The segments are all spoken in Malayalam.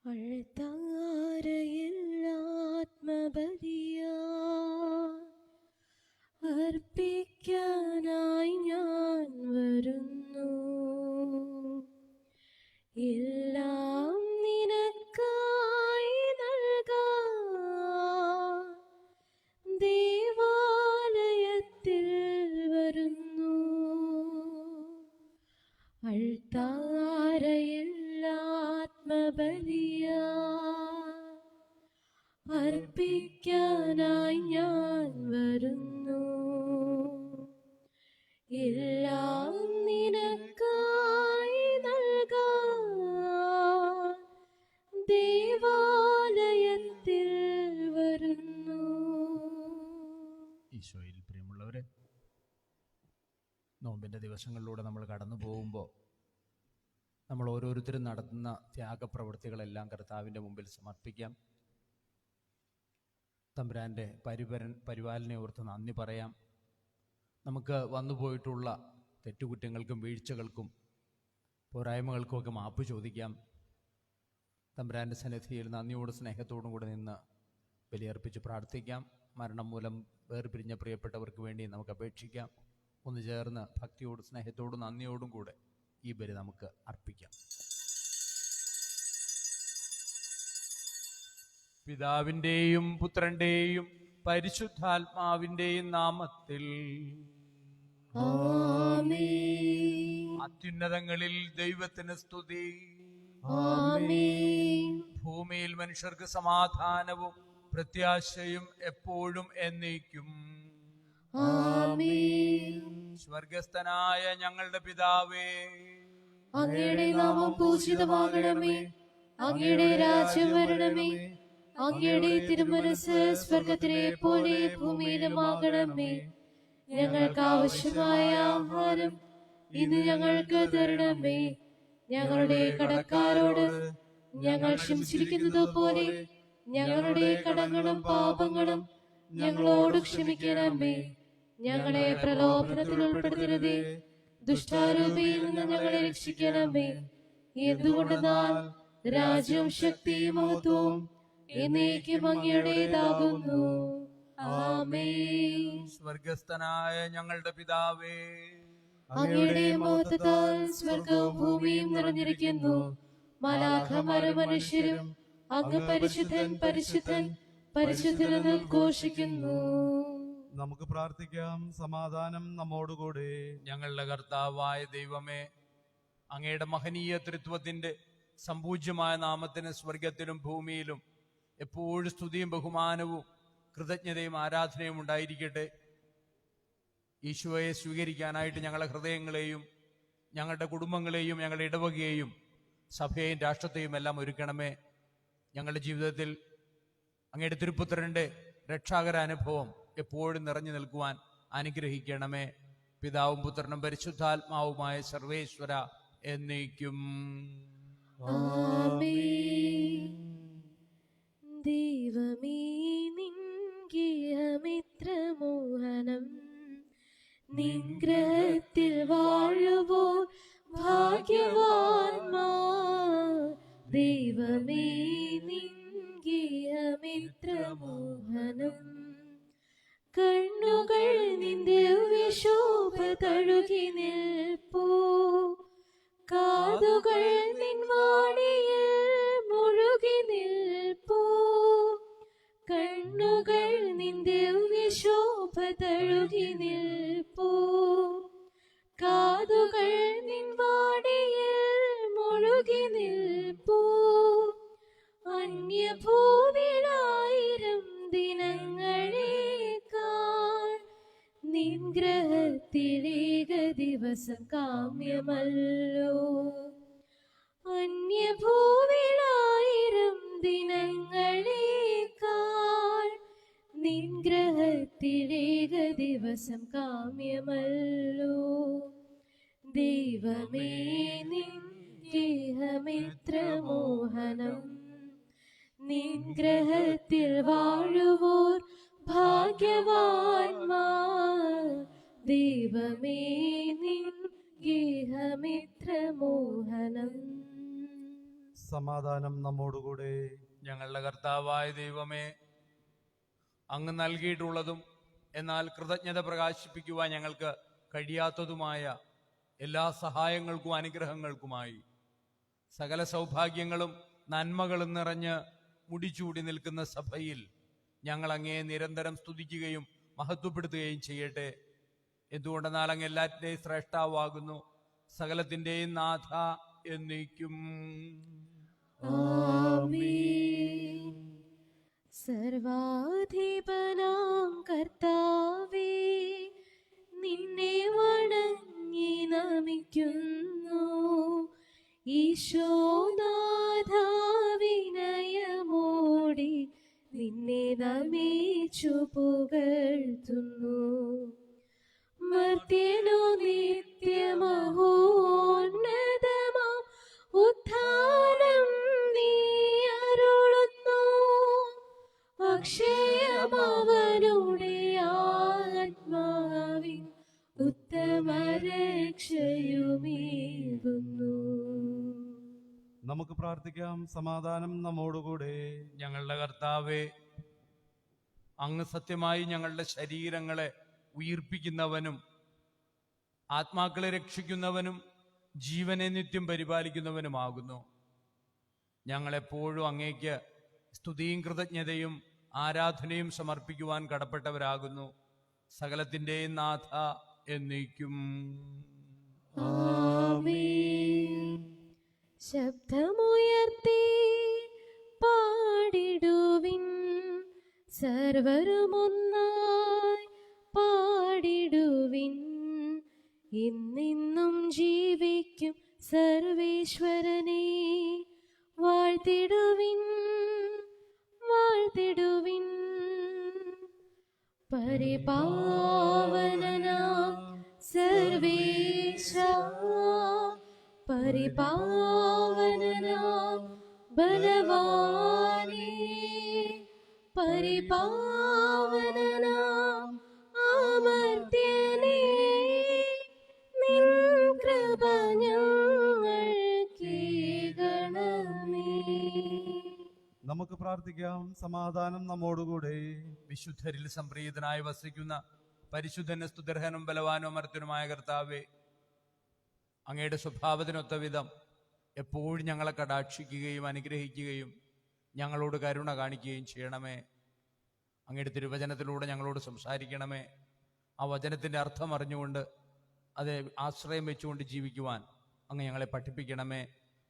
അൾത്താരയിൽ ആത്മബലിയാ അർപ്പിക്കാനായി ഞാൻ വരുന്നു. എല്ലാം നിനക്കായി നൽകാൻ ദേവാലയത്തിൽ വരുന്നു. അൾത്താരയിൽ ആത്മബലിയാ അർപ്പിക്കാനായി ഞാൻ വരുന്നു. എല്ലാം നിനക്കായി നൽകാൻ ദേവാലയത്തിൽ വരുന്നു. ഈശോയിൽ പ്രിയമുള്ളവരെ, നോമ്പിൻ്റെ ദിവസങ്ങളിലൂടെ നമ്മൾ കടന്നു പോകുമ്പോൾ നമ്മൾ ഓരോരുത്തരും നടത്തുന്ന ത്യാഗപ്രവൃത്തികളെല്ലാം കർത്താവിൻ്റെ മുമ്പിൽ സമർപ്പിക്കാം. തമ്പുരാൻ്റെ പരിപാലനെ ഓർത്ത് നന്ദി പറയാം. നമുക്ക് വന്നുപോയിട്ടുള്ള തെറ്റുകുറ്റങ്ങൾക്കും വീഴ്ചകൾക്കും പോരായ്മകൾക്കുമൊക്കെ മാപ്പ് ചോദിക്കാം. തമ്പുരാൻ്റെ സന്നിധിയിൽ നന്ദിയോടും സ്നേഹത്തോടും കൂടെ നിന്ന് ബലിയർപ്പിച്ച് പ്രാർത്ഥിക്കാം. മരണം മൂലം വേർപിരിഞ്ഞ പ്രിയപ്പെട്ടവർക്ക് വേണ്ടി നമുക്ക് അപേക്ഷിക്കാം. ഒന്ന് ചേർന്ന് ഭക്തിയോടും സ്നേഹത്തോടും നന്ദിയോടും കൂടെ ഈ ബലി നമുക്ക് അർപ്പിക്കാം. പിതാവിൻ്റെയും പുത്രൻ്റെയും പരിശുദ്ധാത്മാവിൻ്റെയും നാമത്തിൽ ആമേൻ. അത്യുന്നതങ്ങളിൽ ദൈവത്തിന് സ്തുതി. ആമേൻ. ഭൂമിയിൽ മനുഷ്യർക്ക് സമാധാനവും പ്രത്യാശയും എപ്പോഴും എന്നേക്കും. ആമേൻ. സ്വർഗസ്ഥനായ ഞങ്ങളുടെ പിതാവേ, അങ്ങയുടെ നാമം പൂജിതമാകണമേ. അങ്ങയുടെ രാജ്യം വരണമേ. അങ്ങയുടെ തിരുമനസ്സ് സ്വർഗത്തിലെ പോലെ ഭൂമിയിലുമാകണമേ. ഞങ്ങൾക്ക് ആവശ്യമായ ആഹാരം ഇന്ന് ഞങ്ങൾക്ക് തരണമേ. ഞങ്ങളുടെ കടക്കാരോട് ഞങ്ങൾ ക്ഷമിച്ചിരിക്കുന്നത് പോലെ ഞങ്ങളുടെ കടങ്ങളും പാപങ്ങളും ഞങ്ങളോട് ക്ഷമിക്കണമേ. ഞങ്ങളെ പ്രലോഭനത്തിൽ ഉൾപ്പെടുത്തരുതേ, ദുഷ്ടാരൂപിയിൽ നിന്ന് ഞങ്ങളെ രക്ഷിക്കണമേ. എന്തുകൊണ്ടെന്നാൽ രാജ്യവും ശക്തിയും മഹത്വവും എന്നേക്കും അങ്ങയുടേതാകുന്നു. ആമേൻ. സ്വർഗസ്ഥനായ ഞങ്ങളുടെ പിതാവേ, അങ്ങയുടെ മഹത്വത്താൽ സ്വർഗവും ഭൂമിയും നിറഞ്ഞിരിക്കുന്നു. മാലാഖമാരും മനുഷ്യരും അങ്ങ് പരിശുദ്ധൻ പരിശുദ്ധൻ പരിശുദ്ധൻ എന്ന് ഘോഷിക്കുന്നു. നമുക്ക് പ്രാർത്ഥിക്കാം. സമാധാനം നമ്മോടുകൂടെ. ഞങ്ങളുടെ കർത്താവായ ദൈവമേ, അങ്ങയുടെ മഹനീയ ത്രിത്വത്തിന്റെ സമ്പൂജ്യമായ നാമത്തിന് സ്വർഗത്തിലും ഭൂമിയിലും എപ്പോഴും സ്തുതിയും ബഹുമാനവും കൃതജ്ഞതയും ആരാധനയും ഉണ്ടായിരിക്കട്ടെ. ഈശോയെ സ്വീകരിക്കാനായിട്ട് ഞങ്ങളുടെ ഹൃദയങ്ങളെയും ഞങ്ങളുടെ കുടുംബങ്ങളെയും ഞങ്ങളുടെ ഇടവകയെയും സഭയെയും രാഷ്ട്രത്തെയും എല്ലാം ഒരുക്കണമേ. ഞങ്ങളുടെ ജീവിതത്തിൽ അങ്ങയുടെ തിരുപുത്രന്റെ രക്ഷാകര അനുഭവം എപ്പോഴും നിറഞ്ഞു നിൽക്കുവാൻ അനുഗ്രഹിക്കണമേ. പിതാവും പുത്രനും പരിശുദ്ധാത്മാവുമായ സർവേശ്വര എന്നേക്കും. ആമേൻ. ദൈവമേ, നിൻഗേഹമിത്ര മോഹനം, നിൻഗ്രഹത്തിൽ വാഴുവോ ഭാഗ്യവാന്മാർ. ദൈവമേ, നിൻഗേഹമിത്ര മോഹനം, കണ്ണുകൾ നിൻ ദിവ്യശോഭ തഴുകി നിൽപ്പൂ. കാതുകൾ നിൻ വാണിയിൽ മുഴുകി നിൽപ്പൂ. കണ്ണുകൾ നിൻ ദിവ്യശോഭ തഴുകി നിൽപ്പൂ. കാതുകൾ നിൻ വാണിയിൽ മുഴുകി നിൽപ്പൂ. അന്യഭൂവിലായിരം ദിനങ്ങളേക്കാൾ നിൻഗ്രഹത്തിലേക ദിവസം കാമ്യമല്ലോ. അന്യഭൂവിലായിരം ദിനങ്ങളേക്കാൾ നിൻഗ്രഹത്തിലേക ദിവസം കാമ്യമല്ലോ. ദൈവമേ, നിൻഗേഹമിത്ര മോഹനം, നിൻഗ്രഹത്തിൽ വാഴുവോർ ഭാഗ്യവാന്മാർ. ദൈവമേ, നിൻ ഗേഹമിത്ര മോഹനം. സമാധാനം നമ്മോടുകൂടെ. ഞങ്ങളുടെ കർത്താവായ ദൈവമേ, അങ്ങ് നൽകിയിട്ടുള്ളതും എന്നാൽ കൃതജ്ഞത പ്രകാശിപ്പിക്കുവാൻ ഞങ്ങൾക്ക് കഴിയാത്തതുമായ എല്ലാ സഹായങ്ങൾക്കും അനുഗ്രഹങ്ങൾക്കുമായി സകല സൗഭാഗ്യങ്ങളും നന്മകളും നിറഞ്ഞ് മുടിച്ചൂടി നിൽക്കുന്ന സഭയിൽ ഞങ്ങൾ അങ്ങയെ നിരന്തരം സ്തുതിക്കുകയും മഹത്വപ്പെടുത്തുകയും ചെയ്യട്ടെ. എന്തുകൊണ്ടെന്നാൽ അങ്ങ് എല്ലാറ്റിൻ്റെയും ശ്രേഷ്ഠാവാകുന്നു, സകലത്തിൻ്റെയും നാഥ എന്നേക്കും. ആമേൻ. സർവാധിപനാം കർത്താവേ, നിന്നെ വണങ്ങി നമിക്കുന്നു. ഈശോനാഥ വിനയമോടെ നിന്നെ നമിച്ചു പുകഴ്ത്തുന്നു. മർത്യനു നിത്യമഹോന്നതമാം ഉത്ഥാനം നീ അരുളുന്നു. അക്ഷയമവനുടെ ആത്മാവിൻ ഉത്തമരക്ഷയുമേകുന്നു. നമുക്ക് പ്രാർത്ഥിക്കാം. സമാധാനം നമ്മോടുകൂടെ. ഞങ്ങളുടെ കർത്താവേ, അങ്ങ് സത്യമായി ഞങ്ങളുടെ ശരീരങ്ങളെ ഉയിർപ്പിക്കുന്നവനും ആത്മാക്കളെ രക്ഷിക്കുന്നവനും ജീവനെ നിത്യം പരിപാലിക്കുന്നവനുമാകുന്നു. ഞങ്ങളെപ്പോഴും അങ്ങേക്ക് സ്തുതിയും കൃതജ്ഞതയും ആരാധനയും സമർപ്പിക്കുവാൻ കടപ്പെട്ടവരാകുന്നു. സകലത്തിൻ്റെയും നാഥ എന്നേക്കും. ആമേൻ. ശബ്ദമുയർത്തി പാടിടുവിൻ, സർവരുമൊന്നായി പാടിടുവിൻ. എന്നെന്നും ജീവിക്കും സർവേശ്വരനെ വാഴ്ത്തിടുവിൻ, വാഴ്ത്തിടുവിൻ. പരിപാവനനാം സർവേശ, പരിപാവനനാം ബലവാനേ, പരിപാവനനാം അമർത്യനേ, നിൻ കൃപ ഞങ്ങൾക്കേകണമേ. നമുക്ക് പ്രാർത്ഥിക്കാം. സമാധാനം നമ്മോടുകൂടെ. വിശുദ്ധരിൽ സംപ്രീതനായി വസിക്കുന്ന പരിശുദ്ധന് സ്തുതിർഹനും ബലവാനും അമർത്യനുമായ കർത്താവേ, അങ്ങയുടെ സ്വഭാവത്തിനൊത്ത വിധം എപ്പോഴും ഞങ്ങളെ കടാക്ഷിക്കുകയും അനുഗ്രഹിക്കുകയും ഞങ്ങളോട് കരുണ കാണിക്കുകയും ചെയ്യണമേ. അങ്ങയുടെ തിരുവചനത്തിലൂടെ ഞങ്ങളോട് സംസാരിക്കണമേ. ആ വചനത്തിൻ്റെ അർത്ഥം അറിഞ്ഞുകൊണ്ട് അത് ആശ്രയം വെച്ചുകൊണ്ട് ജീവിക്കുവാൻ അങ്ങ് ഞങ്ങളെ പഠിപ്പിക്കണമേ.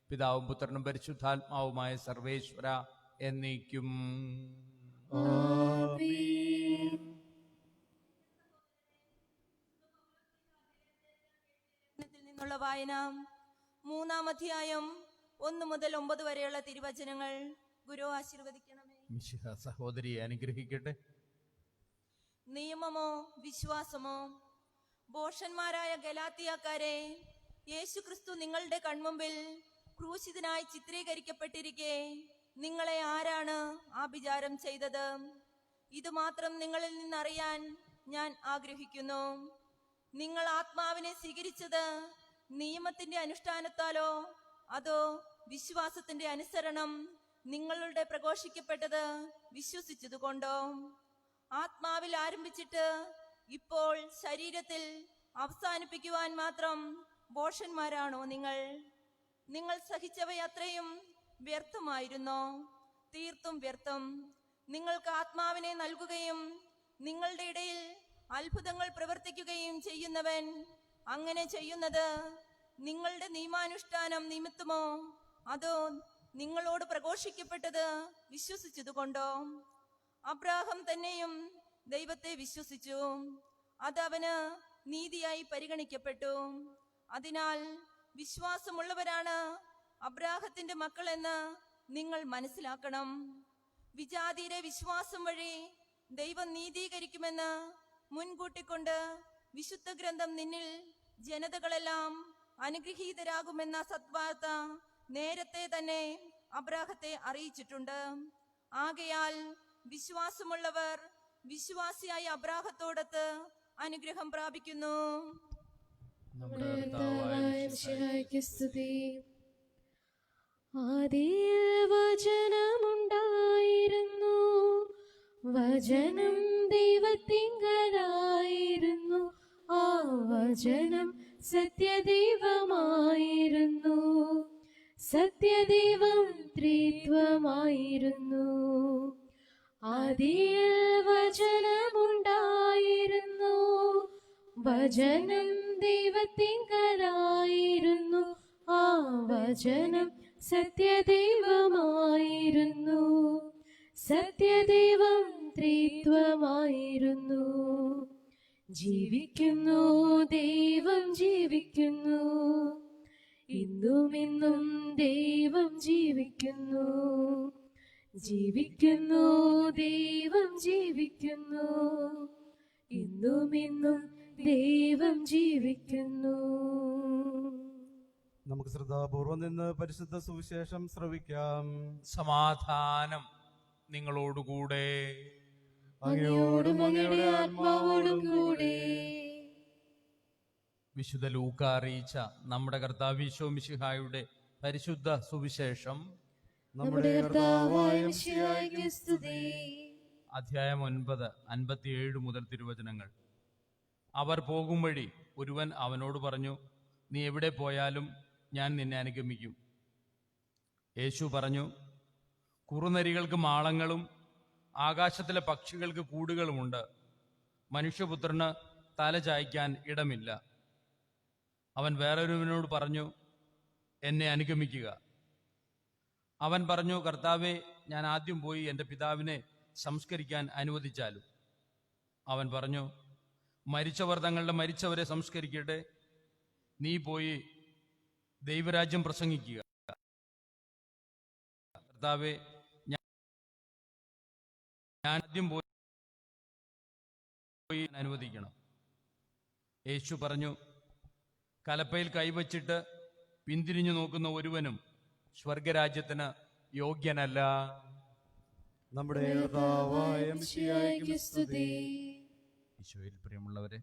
പിതാവും പുത്രനും പരിശുദ്ധാത്മാവുമായ സർവേശ്വര എന്നേക്കും. ആമേൻ. നിന്നുള്ള വായന 3-ാം അധ്യായം 1 മുതൽ 9 വരെയുള്ള തിരുവചനങ്ങൾ ഗുരു ആശീർവദിക്കണമേ. മിശിഹ സഹോദരിയെ അനുഗ്രഹിക്കട്ടെ. നിയമമോ വിശ്വാസമോ? ഭോഷന്മാരായ ഗലാത്തിയാക്കാരെ, യേശുക്രിസ്തു നിങ്ങളുടെ കൺമുമ്പിൽ ക്രൂശിതനായി ചിത്രീകരിക്കപ്പെട്ടിരിക്കെ നിങ്ങളെ ആരാണ് ആഭിചാരം ചെയ്തത്? ഇതുമാത്രം നിങ്ങളിൽ നിന്നറിയാൻ ഞാൻ ആഗ്രഹിക്കുന്നു. നിങ്ങൾ ആത്മാവിനെ സ്വീകരിച്ചത് നിയമത്തിന്റെ അനുഷ്ഠാനത്താലോ അതോ വിശ്വാസത്തിന്റെ അനുസരണം നിങ്ങളുടെ പ്രഘോഷിക്കപ്പെട്ടത് വിശ്വസിച്ചതുകൊണ്ടോ? ആത്മാവിൽ ആരംഭിച്ചിട്ട് ഇപ്പോൾ ശരീരത്തിൽ അവസാനിപ്പിക്കുവാൻ മാത്രം ഭോഷന്മാരാണോ നിങ്ങൾ? നിങ്ങൾ സഹിച്ചവയത്രയും വ്യർത്ഥമായിരുന്നോ? തീർത്തും വ്യർത്ഥം. നിങ്ങൾക്ക് ആത്മാവിനെ നൽകുകയും നിങ്ങളുടെ ഇടയിൽ അത്ഭുതങ്ങൾ പ്രവർത്തിക്കുകയും ചെയ്യുന്നവൻ അങ്ങനെ ചെയ്യുന്നത് നിങ്ങളുടെ നിയമാനുഷ്ഠാനം നിമിത്തമോ അതോ നിങ്ങളോട് പ്രഘോഷിക്കപ്പെട്ടത് വിശ്വസിച്ചതുകൊണ്ടോ? അബ്രാഹാം തന്നെയും ദൈവത്തെ വിശ്വസിച്ചു, അത് അവന് നീതിയായി പരിഗണിക്കപ്പെട്ടു. അതിനാൽ വിശ്വാസമുള്ളവരാണ് അബ്രാഹത്തിന്റെ മക്കളെന്ന് നിങ്ങൾ മനസ്സിലാക്കണം. വിജാതിയുടെ വിശ്വാസം വഴി ദൈവം നീതീകരിക്കുമെന്ന് മുൻകൂട്ടിക്കൊണ്ട് വിശുദ്ധ ഗ്രന്ഥം നിന്നിൽ ജനതകളെല്ലാം അനുഗ്രഹീതരാകുമെന്ന സദ്വാർത്ത നേരത്തെ തന്നെ അബ്രാഹത്തെ അറിയിച്ചിട്ടുണ്ട്. ആകയാൽ വിശ്വാസമുള്ളവർ വിശ്വാസിയായ അബ്രാഹത്തോടൊത്ത് അനുഗ്രഹം പ്രാപിക്കുന്നു. നമ്മുടെ കർത്താവായ മിശിഹായ്ക്ക് സ്തുതി. ആദിയിൽ വചനമുണ്ടായിരുന്നു, വചനം ദൈവത്തിങ്കലായിരുന്നു, ആ വചനം സത്യദൈവമായിരുന്നു, സത്യദൈവം ത്രിത്വമായിരുന്നു. ആദിയിൽ വചനമുണ്ടായിരുന്നു, വചനം ദൈവത്തിങ്കലായിരുന്നു, ആ വചനം സത്യദൈവമായിരുന്നു, സത്യദൈവം ത്രിത്വമായിരുന്നു. ജീവിക്കുന്നു, ദൈവം ജീവിക്കുന്നു, ഇന്നും ഇന്നും ദൈവം ജീവിക്കുന്നു. ജീവിക്കുന്നു, ദൈവം ജീവിക്കുന്നു, ഇന്നും ഇന്നും ദൈവം ജീവിക്കുന്നു. നമുക്ക് ശ്രദ്ധാപൂർവം നിന്ന് പരിശുദ്ധ സുവിശേഷം ശ്രവിക്കാം. സമാധാനം നിങ്ങളോടുകൂടെ. അങ്ങയോടും അങ്ങയുടെ ആത്മാവോടും കൂടെ. വിശുദ്ധ ലൂക്ക അറിയിച്ച നമ്മുടെ കർത്താവ് ഈശോ മിശിഹായുടെ പരിശുദ്ധ സുവിശേഷം നമ്മുടെ കർത്താവായ മിശിഹായ്ക്ക് സ്തുതി. അധ്യായം 9, 57 മുതൽ തിരുവചനങ്ങൾ. അവർ പോകും വഴി ഒരുവൻ അവനോട് പറഞ്ഞു, നീ എവിടെ പോയാലും ഞാൻ നിന്നെ അനുഗമിക്കും. യേശു പറഞ്ഞു, കുറുനരികൾക്ക് മാളങ്ങളും ആകാശത്തിലെ പക്ഷികൾക്ക് കൂടുകളുമുണ്ട്, മനുഷ്യപുത്രന് തല ചായ്ക്കാൻ ഇടമില്ല. അവൻ വേറൊരുവനോട് പറഞ്ഞു, എന്നെ അനുഗമിക്കുക. അവൻ പറഞ്ഞു, കർത്താവേ, ഞാൻ ആദ്യം പോയി എൻ്റെ പിതാവിനെ സംസ്കരിക്കാൻ അനുവദിച്ചാലും. അവൻ പറഞ്ഞു, മരിച്ചവർ തങ്ങളുടെ മരിച്ചവരെ സംസ്കരിക്കട്ടെ, നീ പോയി ദൈവരാജ്യം പ്രസംഗിക്കുക. കർത്താവേ, ഞാൻ ആദ്യം പോയി അനുവദിക്കണം. യേശു പറഞ്ഞു, കലപ്പയിൽ കൈവച്ചിട്ട് പിന്തിരിഞ്ഞു നോക്കുന്ന ഒരുവനും സ്വർഗരാജ്യത്തിന് യോഗ്യനല്ല. നമ്മുടെ കർത്താവായ മിശിഹായ്ക്ക് സ്തുതി. ഈശോയിൽ പ്രിയമുള്ളവരെ,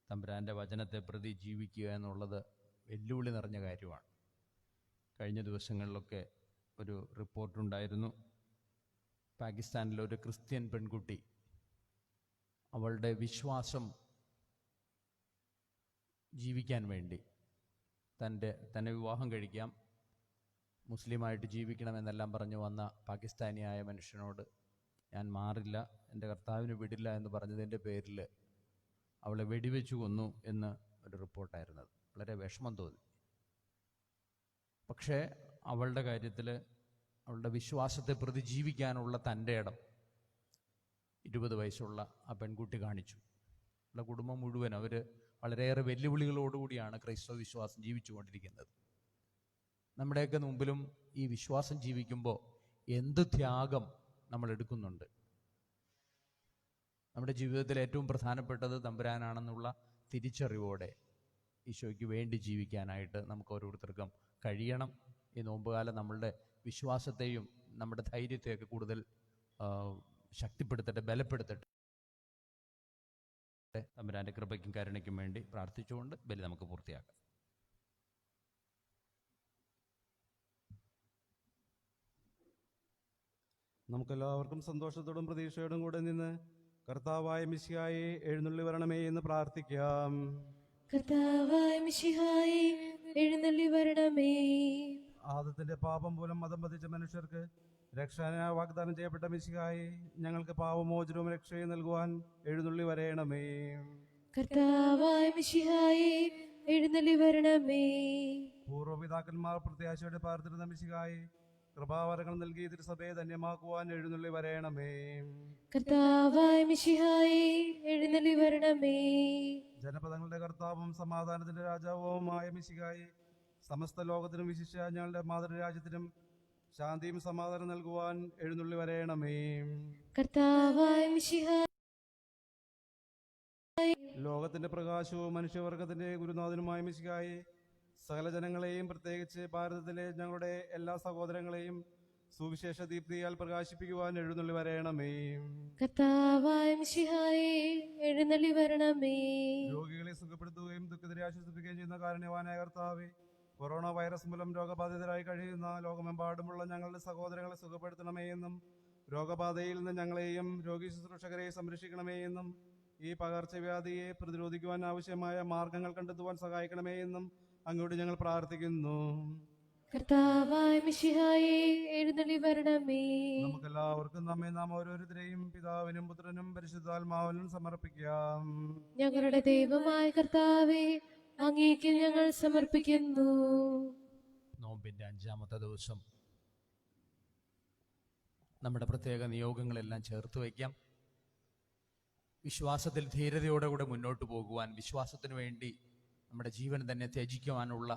തമ്പുരാൻ്റെ വചനത്തെ പ്രതി ജീവിക്കുക എന്നുള്ളത് വെല്ലുവിളി നിറഞ്ഞ കാര്യമാണ്. കഴിഞ്ഞ ദിവസങ്ങളിലൊക്കെ ഒരു റിപ്പോർട്ടുണ്ടായിരുന്നു. പാകിസ്ഥാനിലെ ഒരു ക്രിസ്ത്യൻ പെൺകുട്ടി അവളുടെ വിശ്വാസം ജീവിക്കാൻ വേണ്ടി തന്നെ വിവാഹം കഴിക്കാം, മുസ്ലിമായിട്ട് ജീവിക്കണമെന്നെല്ലാം പറഞ്ഞു വന്ന പാകിസ്ഥാനിയായ മനുഷ്യനോട് ഞാൻ മാറില്ല, എൻ്റെ കർത്താവിന് വിടില്ല എന്ന് പറഞ്ഞതിൻ്റെ പേരിൽ അവളെ വെടിവെച്ചു കൊന്നു എന്ന് ഒരു റിപ്പോർട്ടായിരുന്നത്. വളരെ വിഷമം തോന്നി. പക്ഷേ അവളുടെ കാര്യത്തിൽ അവളുടെ വിശ്വാസത്തെ പ്രതി ജീവിക്കാനുള്ള തൻ്റെ ഇടം 20 വയസ്സുള്ള ആ പെൺകുട്ടി കാണിച്ചു. അവളുടെ കുടുംബം മുഴുവൻ അവർ വളരെയേറെ വെല്ലുവിളികളോടുകൂടിയാണ് ക്രൈസ്തവ വിശ്വാസം ജീവിച്ചു കൊണ്ടിരിക്കുന്നത്. നമ്മുടെയൊക്കെ മുമ്പിലും ഈ വിശ്വാസം ജീവിക്കുമ്പോൾ എന്ത് ത്യാഗം നമ്മൾ എടുക്കുന്നുണ്ട്. നമ്മുടെ ജീവിതത്തിൽ ഏറ്റവും പ്രധാനപ്പെട്ടത് തമ്പുരാനാണെന്നുള്ള തിരിച്ചറിവോടെ ഈശോയ്ക്ക് വേണ്ടി ജീവിക്കാനായിട്ട് നമുക്ക് ഓരോരുത്തർക്കും കഴിയണം. ഈ നോമ്പുകാലം നമ്മളുടെ വിശ്വാസത്തെയും നമ്മുടെ ധൈര്യത്തെയൊക്കെ കൂടുതൽ ശക്തിപ്പെടുത്തട്ടെ, ബലപ്പെടുത്തട്ടെ. തമ്പുരാൻ്റെ കൃപയ്ക്കും കരുണയ്ക്കും വേണ്ടി പ്രാർത്ഥിച്ചുകൊണ്ട് ബലി നമുക്ക് പൂർത്തിയാക്കാം. നമുക്കെല്ലാവർക്കും സന്തോഷത്തോടും പ്രതീക്ഷയോടും കൂടെ നിന്ന് കർത്താവായ മിശിഹായെ എഴുന്നള്ളി വരണമേ എന്ന് പ്രാർത്ഥിക്കാം. കർത്താവായ മിശിഹായേ, എഴുന്നള്ളി വരണമേ. ആദത്തിന്റെ പാപം മൂലം മതം പതിച്ച മനുഷ്യർക്ക് രക്ഷാനായി വാഗ്ദാനം ചെയ്യപ്പെട്ട മിശിഹായെ, ഞങ്ങൾക്ക് പാപമോചനവും രക്ഷയും നൽകുവാൻ എഴുന്നള്ളി വരയണമേ. കർത്താവായ മിശിഹായേ, എഴുന്നള്ളി വരണമേ. പൂർവ്വപിതാക്കന്മാർ പ്രത്യാശയോടെ പാർത്തിരുന്ന മിശിഹായെ, കൃപാവരങ്ങൾ നൽകി തിരുസഭയെ ധന്യമാക്കുവാൻ എഴുന്നള്ളി വരയണമേ. കർത്താവായ മിശിഹായേ, എഴുന്നള്ളി വരണമേ. ജനപദങ്ങളുടെ കർത്താവും സമാധാനത്തിന്റെ രാജാവുമായ മിശിഹായെ, സമസ്ത ലോകത്തിനും വിശിഷ്യ ഞങ്ങളുടെ മാതൃരാജ്യത്തിനും ശാന്തിയും സമാധാനം നൽകുവാൻ എഴുന്നള്ളി വരയണമേ. കർത്താവായ മിശിഹായേ, ലോകത്തിന്റെ പ്രകാശവും മനുഷ്യവർഗത്തിന്റെ ഗുരുനാഥനുമായ മിശിഹായെ, സകല ജനങ്ങളെയും പ്രത്യേകിച്ച് ഭാരതത്തിലെ ഞങ്ങളുടെ എല്ലാ സഹോദരങ്ങളെയും സുവിശേഷ ദീപ്തിയാൽ പ്രകാശിപ്പിക്കുവാൻ എഴുന്നള്ളി വരയണമേ. കർത്താവായ മിശിഹായേ, എഴുന്നള്ളി വരണമേ. രോഗികളെ സുഖപ്പെടുത്തുകയും ദുഃഖിതരെ ആശ്വസിപ്പിക്കുകയും ചെയ്യുന്ന കാരുണ്യവാനായ കർത്താവേ, കൊറോണ വൈറസ് മൂലം രോഗബാധിതരായി കഴിയുന്ന ലോകമെമ്പാടുമുള്ള ഞങ്ങളുടെ സഹോദരങ്ങളെ സുഖപ്പെടുത്തണമേ എന്നും രോഗബാധയിൽ നിന്ന് ഞങ്ങളെയും രോഗി ശുശ്രൂഷകരെയും സംരക്ഷിക്കണമേ എന്നും ഈ പകർച്ചവ്യാധിയെ പ്രതിരോധിക്കുവാൻ ആവശ്യമായ മാർഗങ്ങൾ കണ്ടെത്തുവാൻ സഹായിക്കണമേ എന്നും അങ്ങോട്ട് ഞങ്ങൾ പ്രാർത്ഥിക്കുന്നു. കർത്താവായ മിശിഹായേ എഴുന്നള്ളി വരണമേ. നമുക്കെല്ലാവർക്കും നമ്മെ നാം ഓരോരുത്തരെയും പിതാവിനും പുത്രനും പരിശുദ്ധാത്മാവിനും സമർപ്പിക്കാം. ഞങ്ങളുടെ ദൈവമായ കർത്താവേ, അങ്ങേക്ക് ഞങ്ങൾ സമർപ്പിക്കുന്നു. നോമ്പിൻ്റെ 5-ാമത്തെ ദിവസം നമ്മുടെ പ്രത്യേക നിയോഗങ്ങളെല്ലാം ചേർത്ത് വയ്ക്കാം. വിശ്വാസത്തിൽ ധീരതയോടെ കൂടെ മുന്നോട്ട് പോകുവാൻ, വിശ്വാസത്തിന് വേണ്ടി നമ്മുടെ ജീവൻ തന്നെ ത്യജിക്കുവാനുള്ള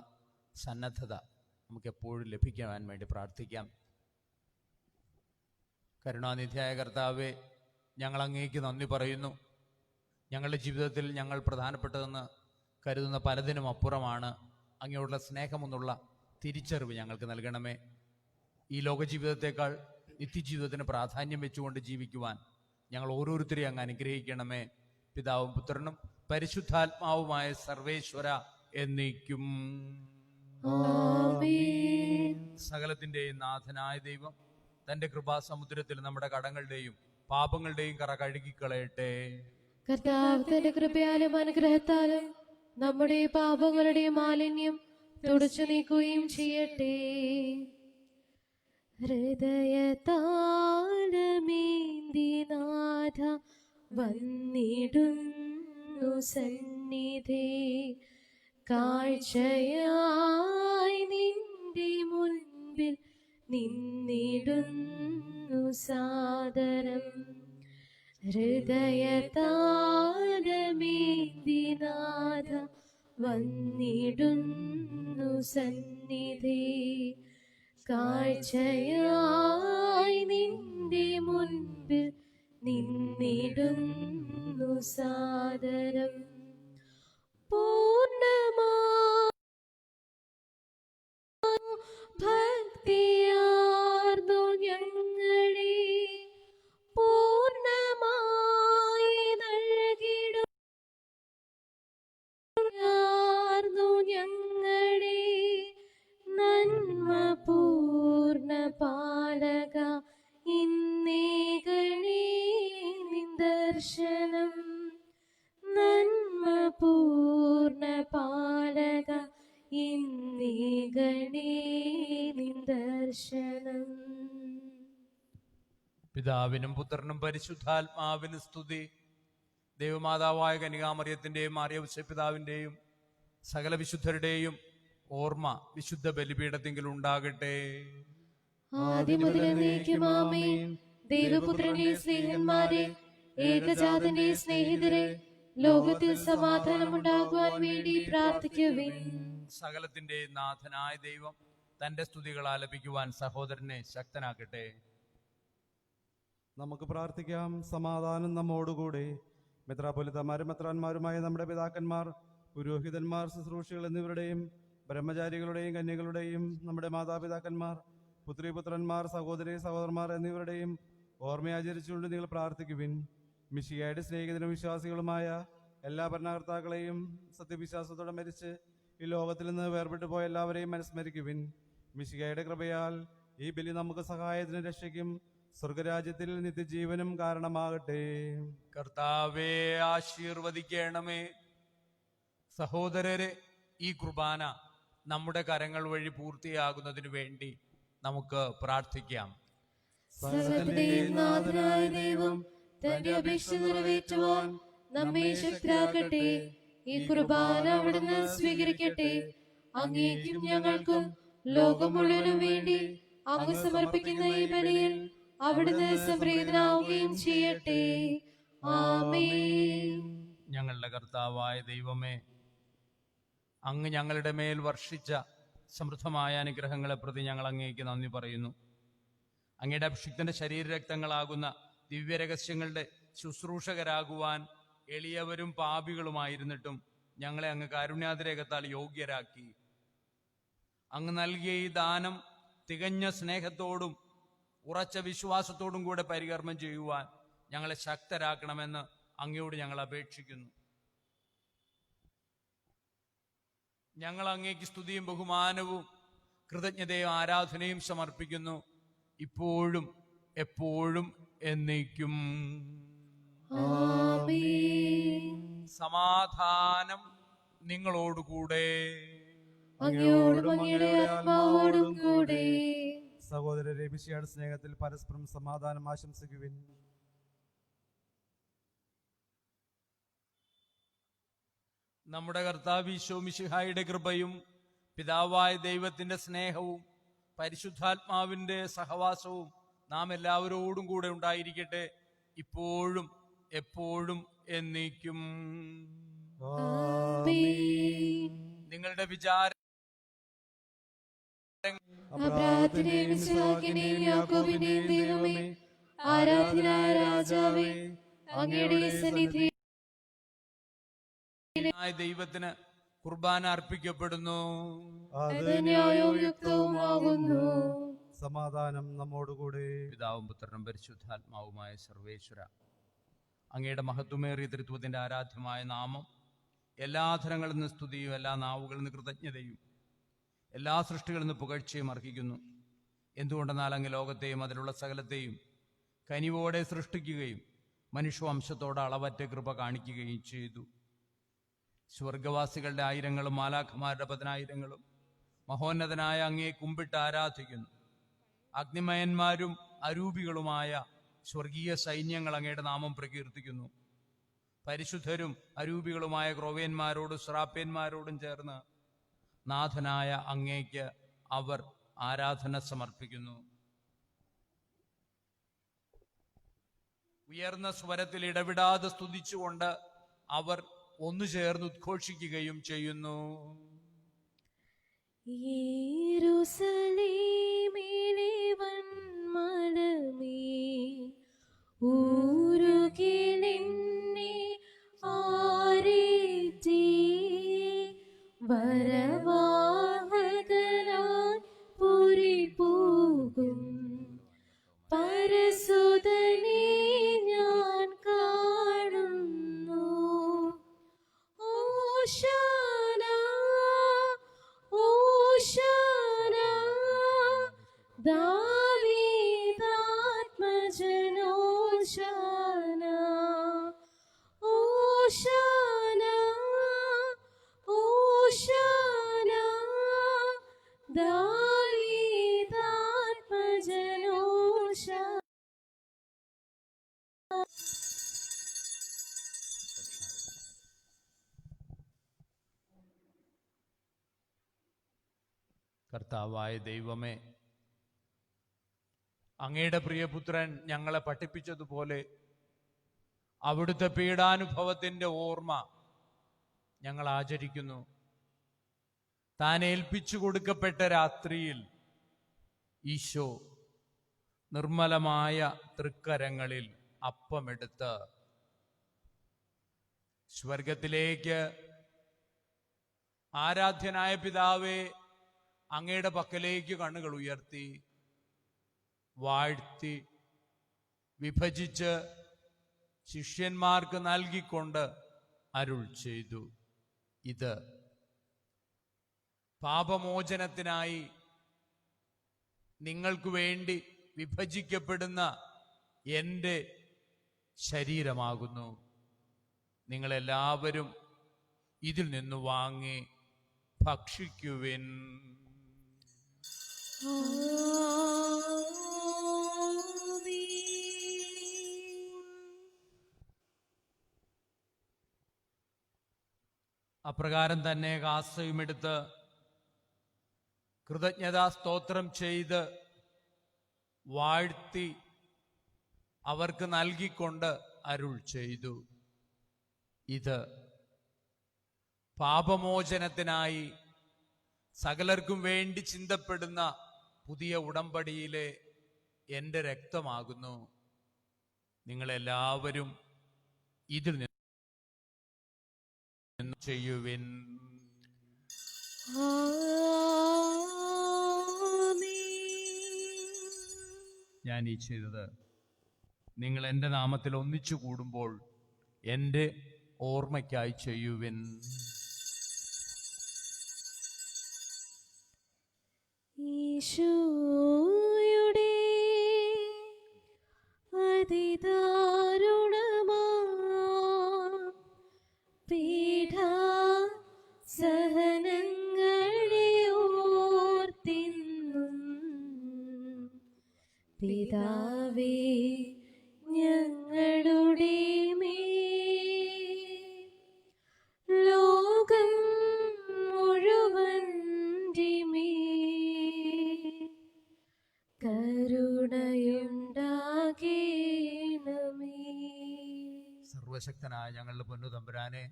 സന്നദ്ധത നമുക്കെപ്പോഴും ലഭിക്കുവാൻ വേണ്ടി പ്രാർത്ഥിക്കാം. കരുണാനിധിയായ കർത്താവേ, ഞങ്ങൾ അങ്ങേക്ക് നന്ദി പറയുന്നു. ഞങ്ങളുടെ ജീവിതത്തിൽ ഞങ്ങൾ പ്രധാനപ്പെട്ടതെന്ന് കരുതുന്ന പലതിനും അപ്പുറമാണ് അങ്ങയോടുള്ള സ്നേഹമെന്നുള്ള തിരിച്ചറിവ് ഞങ്ങൾക്ക് നൽകണമേ. ഈ ലോകജീവിതത്തെക്കാൾ നിത്യജീവിതത്തിന് പ്രാധാന്യം വെച്ചുകൊണ്ട് ജീവിക്കുവാൻ ഞങ്ങൾ ഓരോരുത്തരെയും അങ്ങ് അനുഗ്രഹിക്കണമേ. പിതാവും പുത്രനും പരിശുദ്ധാത്മാവുമായ സർവേശ്വര എന്നേക്കും. ആമേൻ. സകലത്തിൻ്റെയും നാഥനായ ദൈവം തൻ്റെ കൃപാസമുദ്രത്തിൽ നമ്മുടെ കടങ്ങളുടെയും പാപങ്ങളുടെയും കറ കഴുകിക്കളയട്ടെ. കർത്താവ് തന്റെ കൃപയാലും അനുഗ്രഹത്താലും നമ്മുടെ പാപങ്ങളുടെ മാലിന്യം തുടച്ചു നീക്കുകയും ചെയ്യട്ടെ. ഹൃദയതാളമേന്തി നാഥ വന്നിടുന്നു സന്നിധേ, കാഴ്ചയായി നിന്റെ മുൻപിൽ നിന്നിടുന്നു സാദരം. ഹൃദയതാളമേന്തി നാഥ വന്നിടുന്നു സന്നിധേ, കാഴ്ചയായി നിന്റെ മുൻപിൽ നിന്നിടുന്നു സാദരം. പൂർണ്ണമാ ഭക്തിയാർന്നു ഞങ്ങളെ പൂർണ്ണമായി നൽകിടും ഞങ്ങളെ നന്മ പൂർണ്ണ പാലക ഇന്നേകണേ നിദർശനം. നന്മ പൂർണ്ണ പാലക ഇന്നേകണേ നിദർശനം. പിതാവിനും പുത്രനും പരിശുദ്ധാത്മാവിനും സ്തുതി. ദൈവമാതാവായ കന്യകാമറിയത്തിൻ്റെയും മാറിയൗസേപ്പ് പിതാവിൻ്റെയും സകല വിശുദ്ധരുടെയും ഓർമ്മ വിശുദ്ധ ബലിപീഠത്തിങ്കിൽ ഉണ്ടാകട്ടെ. ആദിമുതൽ എന്നേക്കും ആമേൻ. ദൈവപുത്രന്റെ സ്നേഹന്മാരെ, ഏകജാതന്റെ സ്നേഹിതരെ, ലോകത്തിൽ സമാധാനം ഉണ്ടാകുവാൻ വേണ്ടി പ്രാർത്ഥിക്കുവിൻ. സകലത്തിന്റെ നാഥനായ ദൈവം തന്റെ സ്തുതികൾ ആലപിക്കുവാൻ സഹോദരനെ ശക്തനാക്കട്ടെ. നമുക്ക് പ്രാർത്ഥിക്കാം. സമാധാനം നമ്മോടുകൂടെ. മെത്രാപ്പൊലിത്തമാരും മെത്രാന്മാരുമായ നമ്മുടെ പിതാക്കന്മാർ, പുരോഹിതന്മാർ, ശുശ്രൂഷികൾ എന്നിവരുടെയും ബ്രഹ്മചാരികളുടെയും കന്യകളുടെയും നമ്മുടെ മാതാപിതാക്കന്മാർ, പുത്രിപുത്രന്മാർ, സഹോദരി സഹോദരന്മാർ എന്നിവരുടെയും ഓർമ്മയാചരിച്ചുകൊണ്ട് നിങ്ങൾ പ്രാർത്ഥിക്കുവിൻ. മിശിഹായുടെ സ്നേഹിതരും വിശ്വാസികളുമായ എല്ലാ ഭരണകർത്താക്കളെയും സത്യവിശ്വാസത്തോടെ മരിച്ച് ഈ ലോകത്തിൽ നിന്ന് വേർപെട്ടു പോയ എല്ലാവരെയും അനുസ്മരിക്കുവിൻ. മിശിഹായുടെ കൃപയാൽ ഈ ബലി നമുക്ക് സഹായത്തിനും രക്ഷയ്ക്കും സ്വർഗരാജ്യത്തിൽ നിത്യജീവനും കാരണമാകട്ടെ. കർത്താവേ, ആശീർവദിക്കണമേ. സഹോദരരെ, ഈ കുർബാന നമ്മുടെ കരങ്ങൾ വഴി പൂർത്തിയാകുന്നതിന് വേണ്ടി നമുക്ക് പ്രാർത്ഥിക്കാം. സകലത്തിന്റെയും നാഥനായ ദൈവം തന്റെ അപേക്ഷ നിറവേറ്റുവാൻ നമ്മെ ശക്തരാക്കട്ടെ. ഈ കുർബാന അവിടുന്ന് സ്വീകരിക്കട്ടെ. അങ്ങേക്കും ഞങ്ങൾക്കും ലോകം മുഴുവനും വേണ്ടി അങ്ങ് സമർപ്പിക്കുന്ന ഈ ബലിയിൽ അവിടുന്ന് സംപ്രീതനാവുകയും ചെയ്യട്ടെ. ആമേൻ. ഞങ്ങളുടെ കർത്താവായ ദൈവമേ, അങ്ങ് ഞങ്ങളുടെ മേൽ വർഷിച്ച സമൃദ്ധമായ അനുഗ്രഹങ്ങളെ പ്രതി ഞങ്ങൾ അങ്ങേക്ക് നന്ദി പറയുന്നു. അങ്ങയുടെ അഭിഷിക്തന്റെ ശരീരരക്തങ്ങളാകുന്ന ദിവ്യരഹസ്യങ്ങളുടെ ശുശ്രൂഷകരാകുവാൻ എളിയവരും പാപികളുമായിരുന്നിട്ടും ഞങ്ങളെ അങ്ങ് കാരുണ്യാതിരേകത്താൽ യോഗ്യരാക്കി. അങ്ങ് നൽകിയ ഈ ദാനം തികഞ്ഞ സ്നേഹത്തോടും ഉറച്ച വിശ്വാസത്തോടും കൂടെ പരികർമ്മം ചെയ്യുവാൻ ഞങ്ങളെ ശക്തരാക്കണമെന്ന് അങ്ങയോട് ഞങ്ങൾ അപേക്ഷിക്കുന്നു. ഞങ്ങൾ അങ്ങേക്ക് സ്തുതിയും ബഹുമാനവും കൃതജ്ഞതയും ആരാധനയും സമർപ്പിക്കുന്നു, ഇപ്പോഴും എപ്പോഴും എന്നേക്കും. ആമേൻ. സമാധാനം നിങ്ങളോടുകൂടെ. അങ്ങയോടും അങ്ങയുടെ ആത്മാവോടും കൂടെ. സഹോദരരെ, മിശിഹായുടെ സ്നേഹത്തിൽ പരസ്പരം സമാധാനം ആശംസിക്കുവിൻ. നമ്മുടെ കർത്താവ് ഈശോ മിശിഹായുടെ കൃപയും പിതാവായ ദൈവത്തിന്റെ സ്നേഹവും പരിശുദ്ധാത്മാവിന്റെ സഹവാസവും നാം എല്ലാവരോടും കൂടെ ഉണ്ടായിരിക്കട്ടെ, ഇപ്പോഴും എപ്പോഴും എന്നേക്കും. ആമേൻ. നിങ്ങളുടെ വിചാരം അബ്രാഹത്തിന്റെയും ഇസ്ഹാക്കിന്റെയും യാക്കോബിന്റെയും ദൈവമേ, ആരാധനായ രാജാവേ, അങ്ങയുടെ സന്നിധി ദൈവത്തിന് കുർബാന അർപ്പിക്കപ്പെടുന്നു. അത് ന്യായവും യുക്തവുമാകുന്നു. സമാധാനം നമ്മോടുകൂടെ. പിതാവും പുത്രനും പരിശുദ്ധാത്മാവുമായ സർവേശ്വര, അങ്ങയുടെ മഹത്വമേറിയ തൃത്വത്തിന്റെ ആരാധ്യമായ നാമം എല്ലാ അധരങ്ങളിൽ നിന്ന് സ്തുതിയും എല്ലാ നാവുകളിൽ നിന്ന് കൃതജ്ഞതയും എല്ലാ സൃഷ്ടികളിൽ നിന്ന് പുകഴ്ചയും അർഹിക്കുന്നു. എന്തുകൊണ്ടെന്നാൽ അങ്ങ് ലോകത്തെയും അതിലുള്ള സകലത്തെയും കനിവോടെ സൃഷ്ടിക്കുകയും മനുഷ്യവംശത്തോട് അളവറ്റ കൃപ കാണിക്കുകയും ചെയ്തു. സ്വർഗവാസികളുടെ ആയിരങ്ങളും മാലാഖമാരുടെ 10,000ങ്ങളും മഹോന്നതനായ അങ്ങയെ കുമ്പിട്ട് ആരാധിക്കുന്നു. അഗ്നിമയന്മാരും അരൂപികളുമായ സ്വർഗീയ സൈന്യങ്ങൾ അങ്ങയുടെ നാമം പ്രകീർത്തിക്കുന്നു. പരിശുദ്ധരും അരൂപികളുമായ ക്രോവേന്മാരോടും ശ്രാപ്യന്മാരോടും ചേർന്ന് നാഥനായ അങ്ങേക്ക് അവർ ആരാധന സമർപ്പിക്കുന്നു. ഉയർന്ന സ്വരത്തിൽ ഇടവിടാതെ സ്തുതിച്ചുകൊണ്ട് അവർ ഒന്നു ചേർന്ന് ഉദ്ഘോഷിക്കുകയും ചെയ്യുന്നു. യെരൂശലേമിലെ വന്മലമേ, ഊരുകി നിന്നെ ആരേറ്റി, വരവാഹകനായി പുരി പോകും പരസുതനെ ഞാൻ കാണുന്നു. ഓശാന ഓശാന, ദാവീദാത്മജനോശാന. ഓശാന ഓശാന, ദാവീദാത്മജനോശാന. കർത്താവായ ദൈവമേ, അങ്ങയുടെ പ്രിയപുത്രൻ ഞങ്ങളെ പഠിപ്പിച്ചതുപോലെ അവിടുത്തെ പീഡാനുഭവത്തിന്റെ ഓർമ്മ ഞങ്ങൾ ആചരിക്കുന്നു. താൻ ഏൽപ്പിച്ചു കൊടുക്കപ്പെട്ട രാത്രിയിൽ ഈശോ നിർമ്മലമായ തൃക്കരങ്ങളിൽ അപ്പമെടുത്ത് സ്വർഗത്തിലേക്ക് ആരാധ്യനായ പിതാവേ, അങ്ങയുടെ പക്കലേക്ക് കണ്ണുകൾ ഉയർത്തി വാഴ്ത്തി വിഭജിച്ച് ശിഷ്യന്മാർക്ക് നൽകിക്കൊണ്ട് അരുൾ ചെയ്തു, ഇത് പാപമോചനത്തിനായി നിങ്ങൾക്ക് വേണ്ടി വിഭജിക്കപ്പെടുന്ന എൻ്റെ ശരീരമാകുന്നു. നിങ്ങളെല്ലാവരും ഇതിൽ നിന്ന് വാങ്ങി ഭക്ഷിക്കുവിൻ. അപ്രകാരം തന്നെ കാസയുമെടുത്ത് കൃതജ്ഞതാ സ്തോത്രം ചെയ്ത് വാഴ്ത്തി അവർക്ക് നൽകിക്കൊണ്ട് അരുൾ ചെയ്തു, ഇത് പാപമോചനത്തിനായി സകലർക്കും വേണ്ടി ചിന്തപ്പെടുന്ന പുതിയ ഉടമ്പടിയിലെ എൻ്റെ രക്തമാകുന്നു. നിങ്ങളെല്ലാവരും ഇതിൽ നിന്ന് ചെയ്യുവിൻ. ഞാൻ ഈ ചെയ്തത് നിങ്ങൾ എൻ്റെ നാമത്തിൽ ഒന്നിച്ചു കൂടുമ്പോൾ എൻ്റെ ഓർമ്മയ്ക്കായി ചെയ്യുവിൻ. ഈശോയുടെ അതിദാരുണമാ പീഡാ സഹനങ്ങളെ ഓർത്തിന്നും പിതാവേ ഞങ്ങളുടെ മേൽ ലോകം മുഴുവൻ്റെ മേൽ കരുണയുണ്ടാകേണമേ. സർവശക്തനായ ഞങ്ങളുടെ പൊന്നു തമ്പുരാനെ,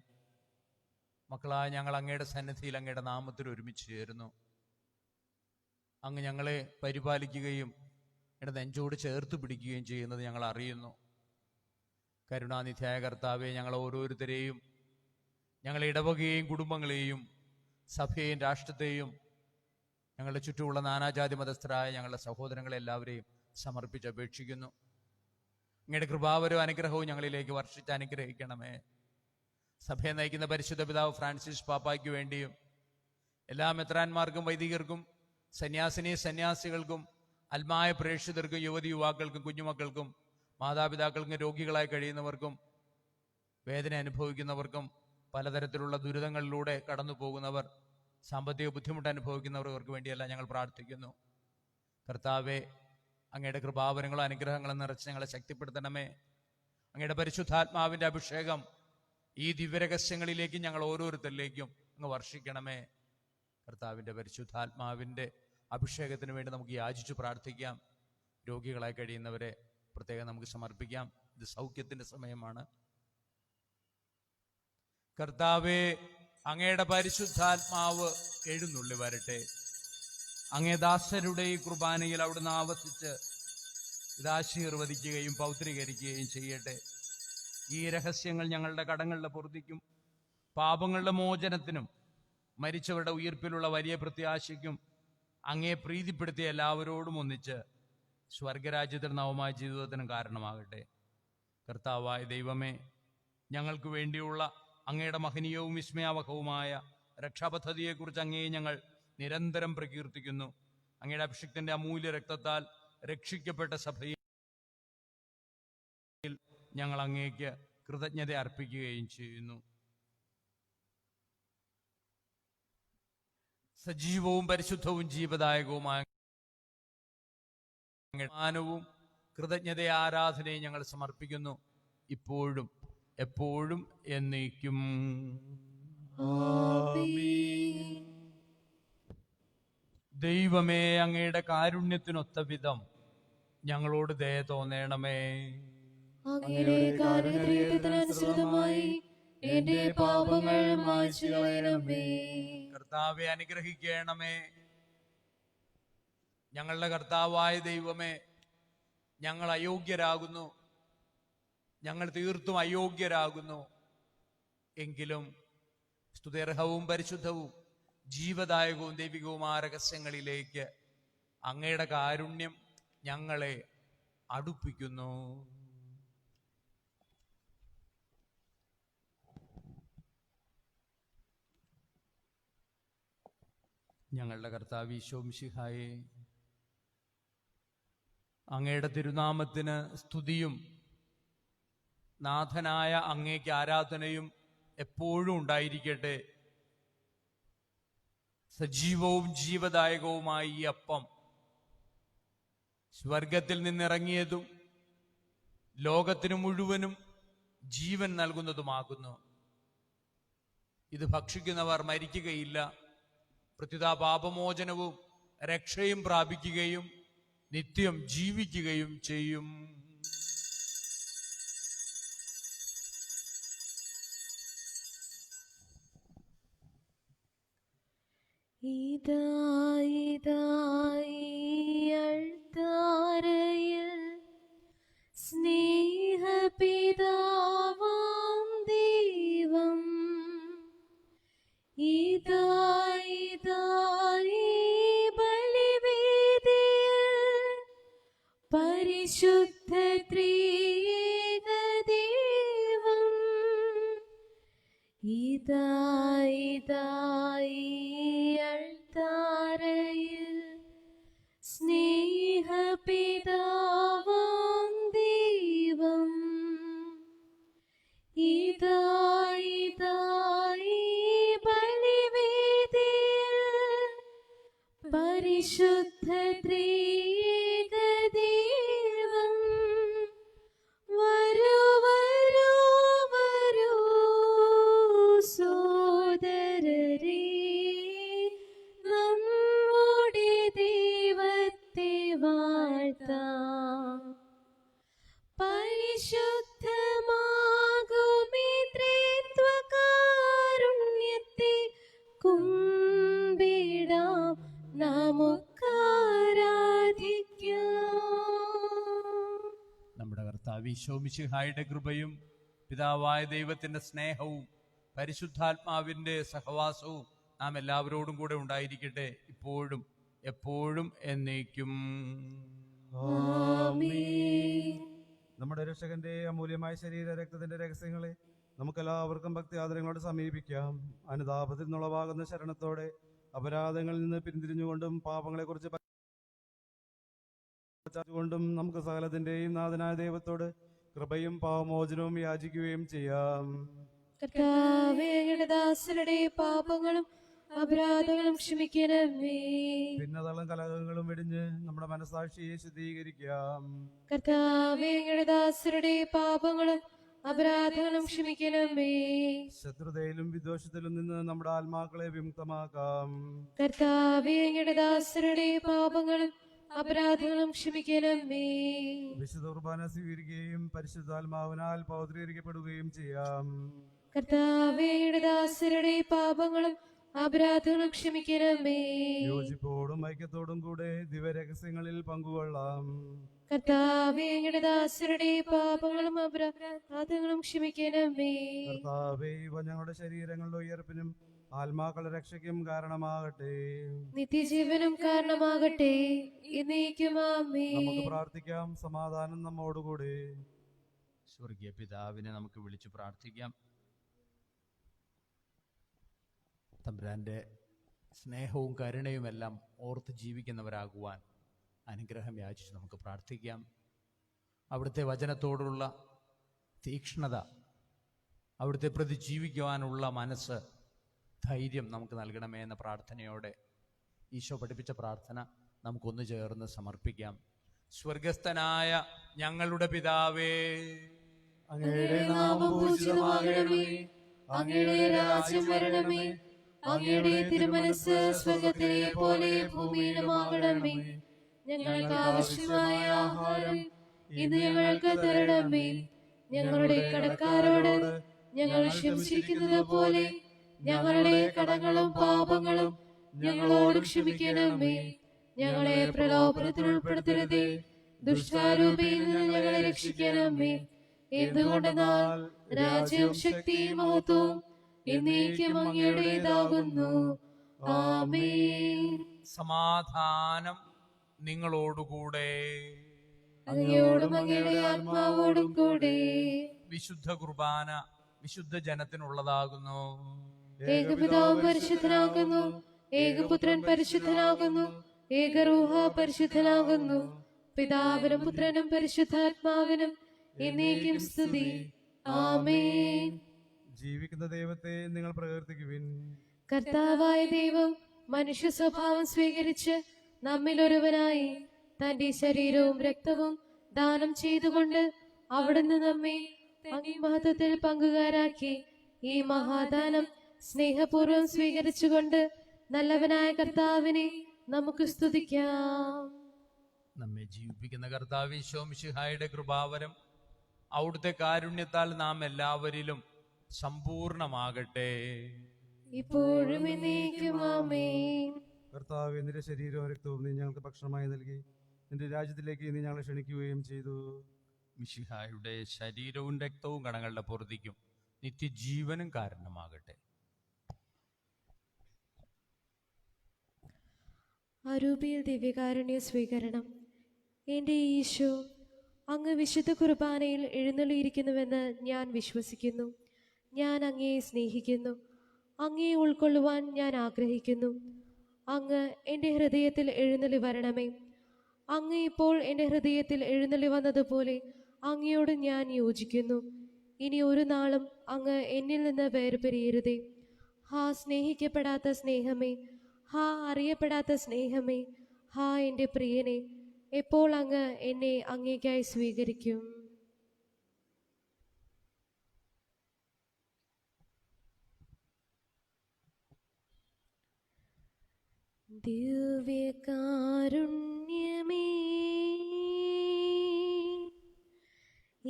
മക്കളായ ഞങ്ങൾ അങ്ങയുടെ സന്നിധിയിൽ അങ്ങയുടെ നാമത്തിൽ ഒരുമിച്ച് ചേരുന്നു. അങ്ങ് ഞങ്ങളെ പരിപാലിക്കുകയും അങ്ങയുടെ നെഞ്ചോട് ചേർത്ത് പിടിക്കുകയും ചെയ്യുന്നത് ഞങ്ങൾ അറിയുന്നു. കരുണാനിധിയായ കർത്താവെ, ഞങ്ങൾ ഓരോരുത്തരെയും, ഞങ്ങളുടെ ഇടവകയെയും കുടുംബങ്ങളെയും സഭയെയും രാഷ്ട്രത്തെയും ഞങ്ങളുടെ ചുറ്റുമുള്ള നാനാജാതി മതസ്ഥരായ ഞങ്ങളുടെ സഹോദരങ്ങളെ എല്ലാവരെയും സമർപ്പിച്ചപേക്ഷിക്കുന്നു. അങ്ങയുടെ കൃപാവരവും അനുഗ്രഹവും ഞങ്ങളിലേക്ക് വർഷിച്ച് അനുഗ്രഹിക്കണമേ. സഭയെ നയിക്കുന്ന പരിശുദ്ധ പിതാവ് ഫ്രാൻസിസ് പാപ്പായ്ക്ക് വേണ്ടിയും എല്ലാ മെത്രാന്മാർക്കും വൈദികർക്കും സന്യാസികൾക്കും ആത്മായ പ്രേക്ഷിതർക്കും യുവതി യുവാക്കൾക്കും കുഞ്ഞുമക്കൾക്കും മാതാപിതാക്കൾക്കും രോഗികളായി കഴിയുന്നവർക്കും വേദന അനുഭവിക്കുന്നവർക്കും പലതരത്തിലുള്ള ദുരിതങ്ങളിലൂടെ കടന്നു പോകുന്നവർ സാമ്പത്തിക ബുദ്ധിമുട്ട് അനുഭവിക്കുന്നവർക്ക് വേണ്ടിയല്ല ഞങ്ങൾ പ്രാർത്ഥിക്കുന്നു. കർത്താവെ, അങ്ങയുടെ കൃപാവരങ്ങളും അനുഗ്രഹങ്ങളും നിറച്ച് ഞങ്ങളെ ശക്തിപ്പെടുത്തണമേ. അങ്ങയുടെ പരിശുദ്ധാത്മാവിൻ്റെ അഭിഷേകം ഈ ദിവ്യരഹസ്യങ്ങളിലേക്ക് ഞങ്ങൾ ഓരോരുത്തരിലേക്കും അങ്ങ് വർഷിക്കണമേ. കർത്താവിൻ്റെ പരിശുദ്ധാത്മാവിൻ്റെ അഭിഷേകത്തിന് വേണ്ടി നമുക്ക് യാചിച്ചു പ്രാർത്ഥിക്കാം. രോഗികളായി കഴിയുന്നവരെ പ്രത്യേകം നമുക്ക് സമർപ്പിക്കാം. ഇത് സൗഖ്യത്തിൻ്റെ സമയമാണ്. കർത്താവേ, അങ്ങയുടെ പരിശുദ്ധാത്മാവ് എഴുന്നള്ളി വരട്ടെ. അങ്ങേ ദാസരുടെ ഈ കുർബാനയിൽ അവിടുന്ന് ആവസിച്ച് ഇത് ആശീർവദിക്കുകയും പൗത്രീകരിക്കുകയും ചെയ്യട്ടെ. ഈ രഹസ്യങ്ങൾ ഞങ്ങളുടെ കടങ്ങളുടെ പൊറുതിക്കും പാപങ്ങളുടെ മോചനത്തിനും മരിച്ചവരുടെ ഉയിർപ്പിലുള്ള വലിയ പ്രത്യാശയ്ക്കും അങ്ങേ പ്രീതിപ്പെടുത്തിയ എല്ലാവരോടും ഒന്നിച്ച് സ്വർഗരാജ്യത്തിൽ നവമായ ജീവിതത്തിനും കാരണമാകട്ടെ. കർത്താവായ ദൈവമേ, ഞങ്ങൾക്ക് വേണ്ടിയുള്ള അങ്ങയുടെ മഹനീയവും വിസ്മയാവഹവുമായ രക്ഷാപദ്ധതിയെക്കുറിച്ച് അങ്ങേ ഞങ്ങൾ നിരന്തരം പ്രകീർത്തിക്കുന്നു. അങ്ങയുടെ അഭിഷിക്തന്റെ അമൂല്യ രക്തത്താൽ രക്ഷിക്കപ്പെട്ട സഭയിൽ ഞങ്ങൾ അങ്ങേക്ക് കൃതജ്ഞത അർപ്പിക്കുകയും ചെയ്യുന്നു. സജീവവും പരിശുദ്ധവും ജീവദായകവുമായ മാനവും കൃതജ്ഞത ആരാധനയും ഞങ്ങൾ സമർപ്പിക്കുന്നു, ഇപ്പോഴും എപ്പോഴും എന്നേക്കും. ദൈവമേ, അങ്ങയുടെ കാരുണ്യത്തിനൊത്ത വിധം ഞങ്ങളോട് ദയ തോന്നണമേ. അങ്ങയുടെ കാരുണ്യത്തിനനുസൃതമായി എന്റെ പാപങ്ങൾ മായ്ച്ചു കളയണമേ. കർത്താവെ, അനുഗ്രഹിക്കണമേ. ഞങ്ങളുടെ കർത്താവായ ദൈവമേ, ഞങ്ങൾ അയോഗ്യരാകുന്നു, ഞങ്ങൾ തീർത്തും അയോഗ്യരാകുന്നു. എങ്കിലും സ്തുത്യർഹവും പരിശുദ്ധവും ജീവദായകവും ദൈവികവുമായ രഹസ്യങ്ങളിലേക്ക് അങ്ങയുടെ കാരുണ്യം ഞങ്ങളെ അടുപ്പിക്കുന്നു. ഞങ്ങളുടെ കർത്താവ് ഈശോ മിശിഹായേ, അങ്ങയുടെ തിരുനാമത്തിന് സ്തുതിയും നാഥനായ അങ്ങേക്ക് ആരാധനയും എപ്പോഴും ഉണ്ടായിരിക്കട്ടെ. സജീവവും ജീവദായകവുമായ ഈ അപ്പം സ്വർഗത്തിൽ നിന്നിറങ്ങിയതും ലോകത്തിനു മുഴുവനും ജീവൻ നൽകുന്നതുമാകുന്നു. ഇത് ഭക്ഷിക്കുന്നവർ മരിക്കുകയില്ല, പ്രത്യുത പാപമോചനവും രക്ഷയും പ്രാപിക്കുകയും നിത്യം ജീവിക്കുകയും ചെയ്യും. അൾത്താരയിൽ സ്നേഹപിതാവാം ദൈവം ബലിവേദിയിൽ പരിശുദ്ധ ത്രിയേക ദൈവം അൾത്താരയിൽ പരിശുദ്ധ ത്രിയേക ദൈവം വരൂ വരൂ വരൂ സോദരരേ, നമ്മുടെ ദൈവത്തെ വാഴ്ത്താം. പരിശുദ്ധമാകുമീ ത്രിത്വകാരുണ്യത്തെ കുമ്പിടാം, നമുക്കാരാധിക്കാം. നമ്മുടെ കർത്താവ് ഈശോ മിശിഹായുടെ കൃപയും പിതാവായ ദൈവത്തിന്റെ സ്നേഹവും പരിശുദ്ധാത്മാവിന്റെ സഹവാസവും നാം എല്ലാവരോടും കൂടെ ഉണ്ടായിരിക്കട്ടെ, ഇപ്പോഴും എപ്പോഴും എന്നേക്കും. ആമേൻ. നമ്മുടെ രക്ഷകന്റെ അമൂല്യമായ ശരീര രക്തത്തിന്റെ രഹസ്യങ്ങളെ നമുക്കെല്ലാവർക്കും ഭക്തി ആദരങ്ങളോട് സമീപിക്കാം. അനുതാപത്തിൽ നിന്നുളവാകുന്ന ശരണത്തോടെ അപരാധങ്ങളിൽ നിന്ന് പിന്തിരിഞ്ഞുകൊണ്ടും പാപങ്ങളെക്കുറിച്ച് കൊണ്ടും നമുക്ക് സകലത്തിന്റെയും നാഥനായ ദൈവത്തോട് കൃപയും പാപമോചനവും യാചിക്കുകയും ചെയ്യാം. കർത്താവേ, അങ്ങയുടെ ദാസരുടെ പാപങ്ങളും അപരാധങ്ങളും ക്ഷമിക്കണമേ. ഭിന്നതകളും കലഹങ്ങളും വെടിഞ്ഞ് നമ്മുടെ മനസ്സാക്ഷിയെ ശുദ്ധീകരിക്കാം. കർത്താവേ, അങ്ങയുടെ ദാസരുടെ പാപങ്ങളും അപരാധങ്ങളും ക്ഷമിക്കണമേ. ശത്രുതയിലും വിദ്വേഷത്തിലും നിന്ന് നമ്മുടെ ആത്മാക്കളെ വിമുക്തമാക്കാം. കർത്താവേ, അങ്ങയുടെ ദാസരുടെ പാപങ്ങളും അപരാധങ്ങളും ക്ഷമിക്കണമേ. വിശുദ്ധ കുർബാന സ്വീകരിക്കുകയും പരിശുദ്ധാത്മാവിനാൽ പൗത്രീകരിക്കപ്പെടുകയും ചെയ്യാം. കർത്താവേ, അങ്ങയുടെ ദാസരുടെ പാപങ്ങളും അപരാധങ്ങളും ക്ഷമിക്കണമേ. യോജിപ്പോടും ഐക്യത്തോടും കൂടെ ദിവ്യരഹസ്യങ്ങളിൽ പങ്കുകൊള്ളാം. കർത്താവേ, അങ്ങയുടെ ദാസരുടെ പാപങ്ങളും അപരാധങ്ങളും ക്ഷമിക്കണമേ. കർത്താവേ, ഇവ ഞങ്ങളുടെ ശരീരങ്ങളുടെ ഉയർപ്പിനും ആത്മാക്കളുടെ രക്ഷയ്ക്കും കാരണമാകട്ടെ. നിത്യജീവനും കാരണമാകട്ടെ. എന്നേക്കും ആമേൻ. നമുക്ക് പ്രാർത്ഥിക്കാം. സമാധാനം നമ്മോടുകൂടെ. സ്വർഗീയ പിതാവിനെ നമുക്ക് വിളിച്ചു പ്രാർത്ഥിക്കാം. തമ്പുരാന്റെ സ്നേഹവും കരുണയുമെല്ലാം ഓർത്ത് ജീവിക്കുന്നവരാകുവാൻ അനുഗ്രഹം യാചിച്ച് നമുക്ക് പ്രാർത്ഥിക്കാം. അവിടുത്തെ വചനത്തോടുള്ള തീക്ഷ്ണത, അവിടുത്തെ പ്രതി ജീവിക്കുവാനുള്ള മനസ്സ്, ധൈര്യം നമുക്ക് നൽകണമേ എന്ന പ്രാർത്ഥനയോടെ ഈശോ പഠിപ്പിച്ച പ്രാർത്ഥന നമുക്കൊന്നു ചേർന്ന് സമർപ്പിക്കാം. സ്വർഗസ്ഥനായ ഞങ്ങളുടെ പിതാവേ, അങ്ങയുടെ നാമം പൂജിതമാകണമേ. അങ്ങയുടെ രാജ്യം വരണമേ. അങ്ങയുടെ തിരുമനസ്സ് സ്വർഗ്ഗത്തിലെ പോലെ ഭൂമിയിലുമാകണമേ. ഞങ്ങൾക്ക് ആവശ്യമായ ആഹാരം ഇന്ന് ഞങ്ങൾക്ക് തരണമേ. ഞങ്ങളുടെ കടക്കാരോട് ഞങ്ങൾ ക്ഷമിച്ചിരിക്കുന്നത് പോലെ ഞങ്ങളുടെ കടങ്ങളും പാപങ്ങളും ഞങ്ങളോട് ക്ഷമിക്കണമേ. ഞങ്ങളെ പ്രലോഭനത്തിൽ ഉൾപ്പെടുത്തരുതേ, ദുഷ്ടാരൂപിയിൽ നിന്ന് ഞങ്ങളെ രക്ഷിക്കണമേ. എന്തുകൊണ്ടെന്നാൽ രാജ്യവും ശക്തിയും മഹത്വവും എന്നേക്കും അങ്ങയുടേതാകുന്നു. ആമേൻ. സമാധാനം നിങ്ങളോടുകൂടെ. അങ്ങയോടും അങ്ങയുടെ ആത്മാവോടും കൂടെ. വിശുദ്ധ കുർബാന വിശുദ്ധ ജനത്തിനുള്ളതാകുന്നു. ഏകപിതാവ് പരിശുദ്ധനാകുന്നു, ഏകപുത്രൻ പരിശുദ്ധനാകുന്നു, ഏകറൂഹ പരിശുദ്ധനാകുന്നു. പിതാവിനും പുത്രനും പരിശുദ്ധാത്മാവിനും എന്നേക്കും സ്തുതി. ആമേൻ. ജീവിക്കുന്ന ദൈവത്തെ നിങ്ങൾ പ്രകീർത്തിക്കുവിൻ. കർത്താവായ ദൈവം മനുഷ്യ സ്വഭാവം സ്വീകരിച്ച് നമ്മിൽ ഒരുവനായി തന്റെ ശരീരവും രക്തവും ദാനം ചെയ്തുകൊണ്ട് അവിടുന്ന് നമ്മെ മഹത്വത്തിൽ പങ്കുകാരാക്കി. ഈ മഹാദാനം സ്നേഹപൂർവ്വം സ്വീകരിച്ചുകൊണ്ട് നല്ലവനായ കർത്താവിനെ നമുക്ക് സ്തുതിക്കാം. നമ്മെ ജീവിപ്പിക്കുന്ന കർത്താവ് ഈശോ മിശിഹായുടെ കൃപാവരം അവിടുത്തെ കാരുണ്യത്താൽ നാം എല്ലാവരിലും സമ്പൂർണമാകട്ടെ. ഇപ്പോഴും എന്നേക്കും ആമേൻ. കർത്താവ്, നിന്റെ ശരീരവും രക്തവും നീ ഞങ്ങൾക്ക് ഭക്ഷണമായി നൽകി നിന്റെ രാജ്യത്തിലേക്ക് നീ ഞങ്ങളെ ക്ഷണിക്കുകയും ചെയ്തു. മിശിഹായുടെ ശരീരവും രക്തവും കടങ്ങളുടെ പൊറുതിക്കും നിത്യജീവനും കാരണമാകട്ടെ. അരൂപിയിൽ ദിവ്യകാരുണ്യ സ്വീകരണം. എൻ്റെ ഈശോ, അങ്ങ് വിശുദ്ധ കുർബാനയിൽ എഴുന്നള്ളിയിരിക്കുന്നുവെന്ന് ഞാൻ വിശ്വസിക്കുന്നു. ഞാൻ അങ്ങയെ സ്നേഹിക്കുന്നു. അങ്ങയെ ഉൾക്കൊള്ളുവാൻ ഞാൻ ആഗ്രഹിക്കുന്നു. അങ്ങ് എൻ്റെ ഹൃദയത്തിൽ എഴുന്നള്ളി വരണമേ. അങ്ങ് ഇപ്പോൾ എൻ്റെ ഹൃദയത്തിൽ എഴുന്നള്ളി വന്നതുപോലെ അങ്ങയോട് ഞാൻ യോജിക്കുന്നു. ഇനി ഒരു നാളും അങ്ങ് എന്നിൽ നിന്ന് വേർപിരിയരുതേ. ഹാ സ്നേഹിക്കപ്പെടാത്ത സ്നേഹമേ, ഹാ അറിയപ്പെടാത്ത സ്നേഹമേ, ഹാ എൻ്റെ പ്രിയനെ, എപ്പോൾ അങ്ങ് എന്നെ അങ്ങേക്കായി സ്വീകരിക്കും? ദിവ്യകാരുണ്യമേ,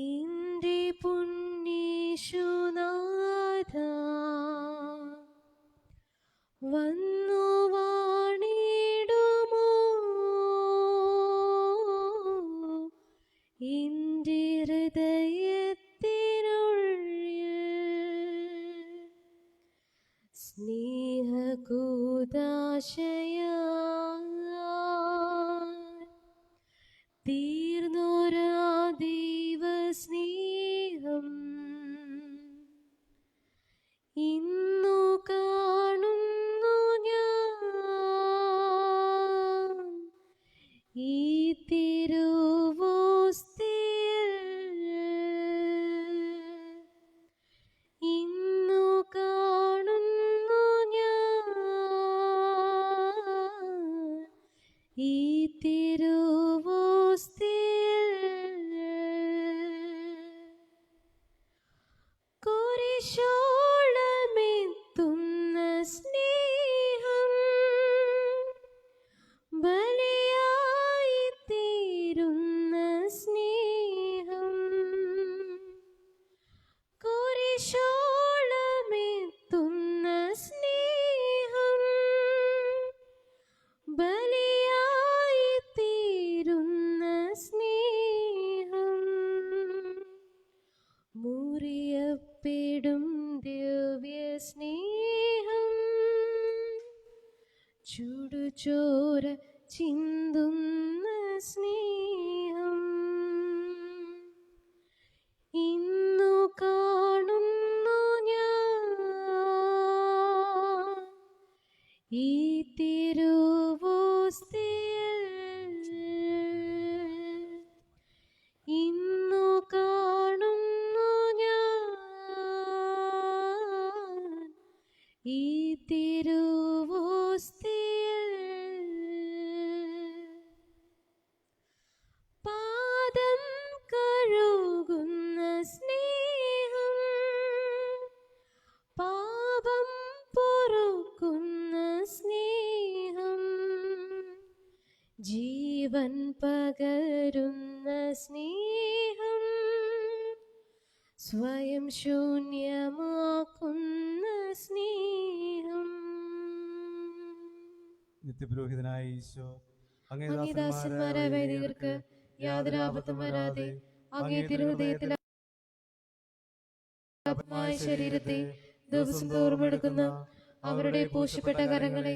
എൻ്റെ പുണ്യേശുനാഥ, വന്നു വാണിടുമോ എൻ്റെ ഹൃദയത്തിനുള്ളിൽ? സ്നേഹകൂദാശയാ തീർന്നൊരാ ദൈവസ്നേഹം ഇന്നു കാണുന്നു ഞാൻ ഈ തിരുവോസ്തിയിൽ. ഇന്നു കാണുന്നു ഞാൻ ഈ തിരുവോസ്തിയിൽ. കുരിശോളമെത്തുന്ന സ്നേഹം, ബലിയായി തീരുന്ന സ്നേഹം. കുരിശോളമെത്തുന്ന സ്നേഹം, ബലിയായി തീരുന്ന സ്നേഹം. മുറിയപ്പെടും ദിവ്യ സ്നേഹം, ചുടുചോര ചിന്തുന്ന സ്നേഹം ഇന്നു കാണുന്നു ഞാൻ ഈ തിരുവോസ്തിയിൽ. ഇന്നു കാണുന്നു ഞാൻ ഈ തിരുവോസ്തിയിൽ. പാദം കഴുകുന്ന സ്നേഹം, പാപം പൊറുക്കുന്ന സ്നേഹം, ജീവൻ പകരുന്ന സ്നേഹം, സ്വയം ശൂന്യമാക്കുന്ന സ്നേഹം. നിത്യപുരോഹിതനായ ഈശോ, അങ്ങേ അങ്ങേ ദാസന്മാരായ വൈദികർക്ക് യാതൊരു ആപത്തും വരാതെ അങ്ങേ തിരുഹൃദയത്തിൽ ശരീരത്തെ ദിവസം തോറും എടുക്കുന്ന അവരുടെ പൂശപ്പെട്ട കരങ്ങളെ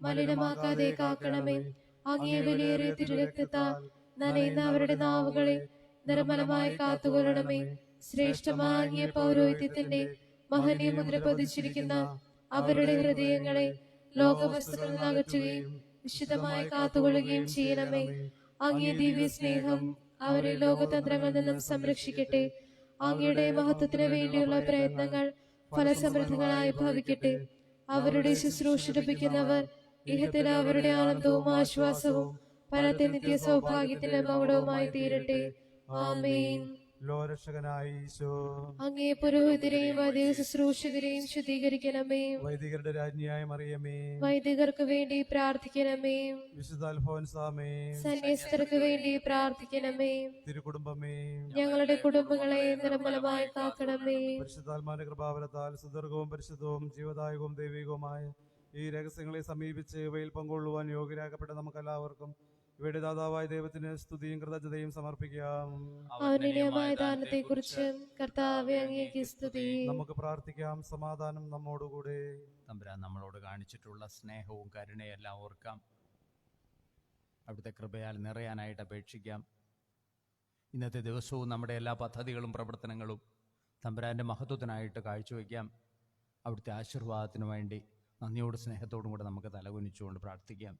മലിനമാക്കാതെ കാക്കണമേ. അങ്ങേ വിലയേറിയ തിരുരക്തത്താൽ നനയുന്ന അവരുടെ നാവുകളെ നിർമ്മലമായി കാത്തുകൊള്ളണമേ. ശ്രേഷ്ഠമായ അങ്ങേ പൗരോഹിത്യത്തിന്റെ മഹനീയ മുദ്ര പതിച്ചിരിക്കുന്ന അവരുടെ ഹൃദയങ്ങളെ ലോകവസ്തുക്കളിൽ നിന്ന് അകറ്റുകയും വിശുദ്ധമായി കാത്തുകൊള്ളുകയും ചെയ്യണമേ. അങ്ങേ ദിവ്യ സ്നേഹം അവരെ ലോകതന്ത്രങ്ങളിൽ നിന്നും സംരക്ഷിക്കട്ടെ. അങ്ങയുടെ മഹത്വത്തിന് വേണ്ടിയുള്ള പ്രയത്നങ്ങൾ ഫലസമൃദ്ധങ്ങളായി ഭവിക്കട്ടെ. അവരുടെ ശുശ്രൂഷ ലഭിക്കുന്നവർ ഇഹത്തിൽ അവരുടെ ആനന്ദവും ആശ്വാസവും പരത്തെ നിത്യ സൗഭാഗ്യത്തിന്റെ മൗഢവുമായി തീരട്ടെ. ആമേൻ. ലോകരക്ഷകനായ ഈശോ, അങ്ങേ പുരോഹിതരെയും വൈദിക ശുശ്രൂഷകരെയും ശുദ്ധീകരിക്കണമേ. വൈദികരുടെ രാജ്ഞിയായ മറിയമേ, വൈദികർക്ക് വേണ്ടി പ്രാർത്ഥിക്കണമേ. വിശുദ്ധ അൽഫോൻസാമേ, സന്യസ്തർക്ക് വേണ്ടി പ്രാർത്ഥിക്കണമേ. തിരുകുടുംബമേ, ഞങ്ങളുടെ കുടുംബങ്ങളെ നിർമ്മലമായി കാക്കണമേ. പരിശുദ്ധാത്മാവിന്റെ കൃപാവരത്താൽ സുദീർഘവും പരിശുദ്ധവും ജീവദായകവും ദൈവികവുമായ ഈ രഹസ്യങ്ങളെ സമീപിച്ച് ഇവയിൽ പങ്കൊള്ളുവാൻ യോഗ്യരാക്കപ്പെട്ട നമുക്കെല്ലാവർക്കും ഇവയുടെ ദാതാവായ ദൈവത്തിന് സ്തുതിയും കൃതജ്ഞതയും സമർപ്പിക്കാം. ഔന്നത്യമായ ദാനത്തെ കുറിച്ച് കർത്താവേ അങ്ങേക്ക് സ്തുതി. നമുക്ക് പ്രാർത്ഥിക്കാം. സമാധാനം നമ്മോടുകൂടെ. തമ്പുരാൻ നമ്മളോട് കാണിച്ചിട്ടുള്ള സ്നേഹവും കരുണയെല്ലാം ഓർക്കാം. അവിടുത്തെ കൃപയാൽ നിറയാനായിട്ട് അപേക്ഷിക്കാം. ഇന്നത്തെ ദിവസവും നമ്മുടെ എല്ലാ പദ്ധതികളും പ്രവർത്തനങ്ങളും തമ്പുരാൻ്റെ മഹത്വത്തിനായിട്ട് കാഴ്ചവെക്കാം. അവിടുത്തെ ആശീർവാദത്തിന് വേണ്ടി നന്ദിയോടും സ്നേഹത്തോടും കൂടെ നമുക്ക് തലകുനിച്ചുകൊണ്ട് പ്രാർത്ഥിക്കാം.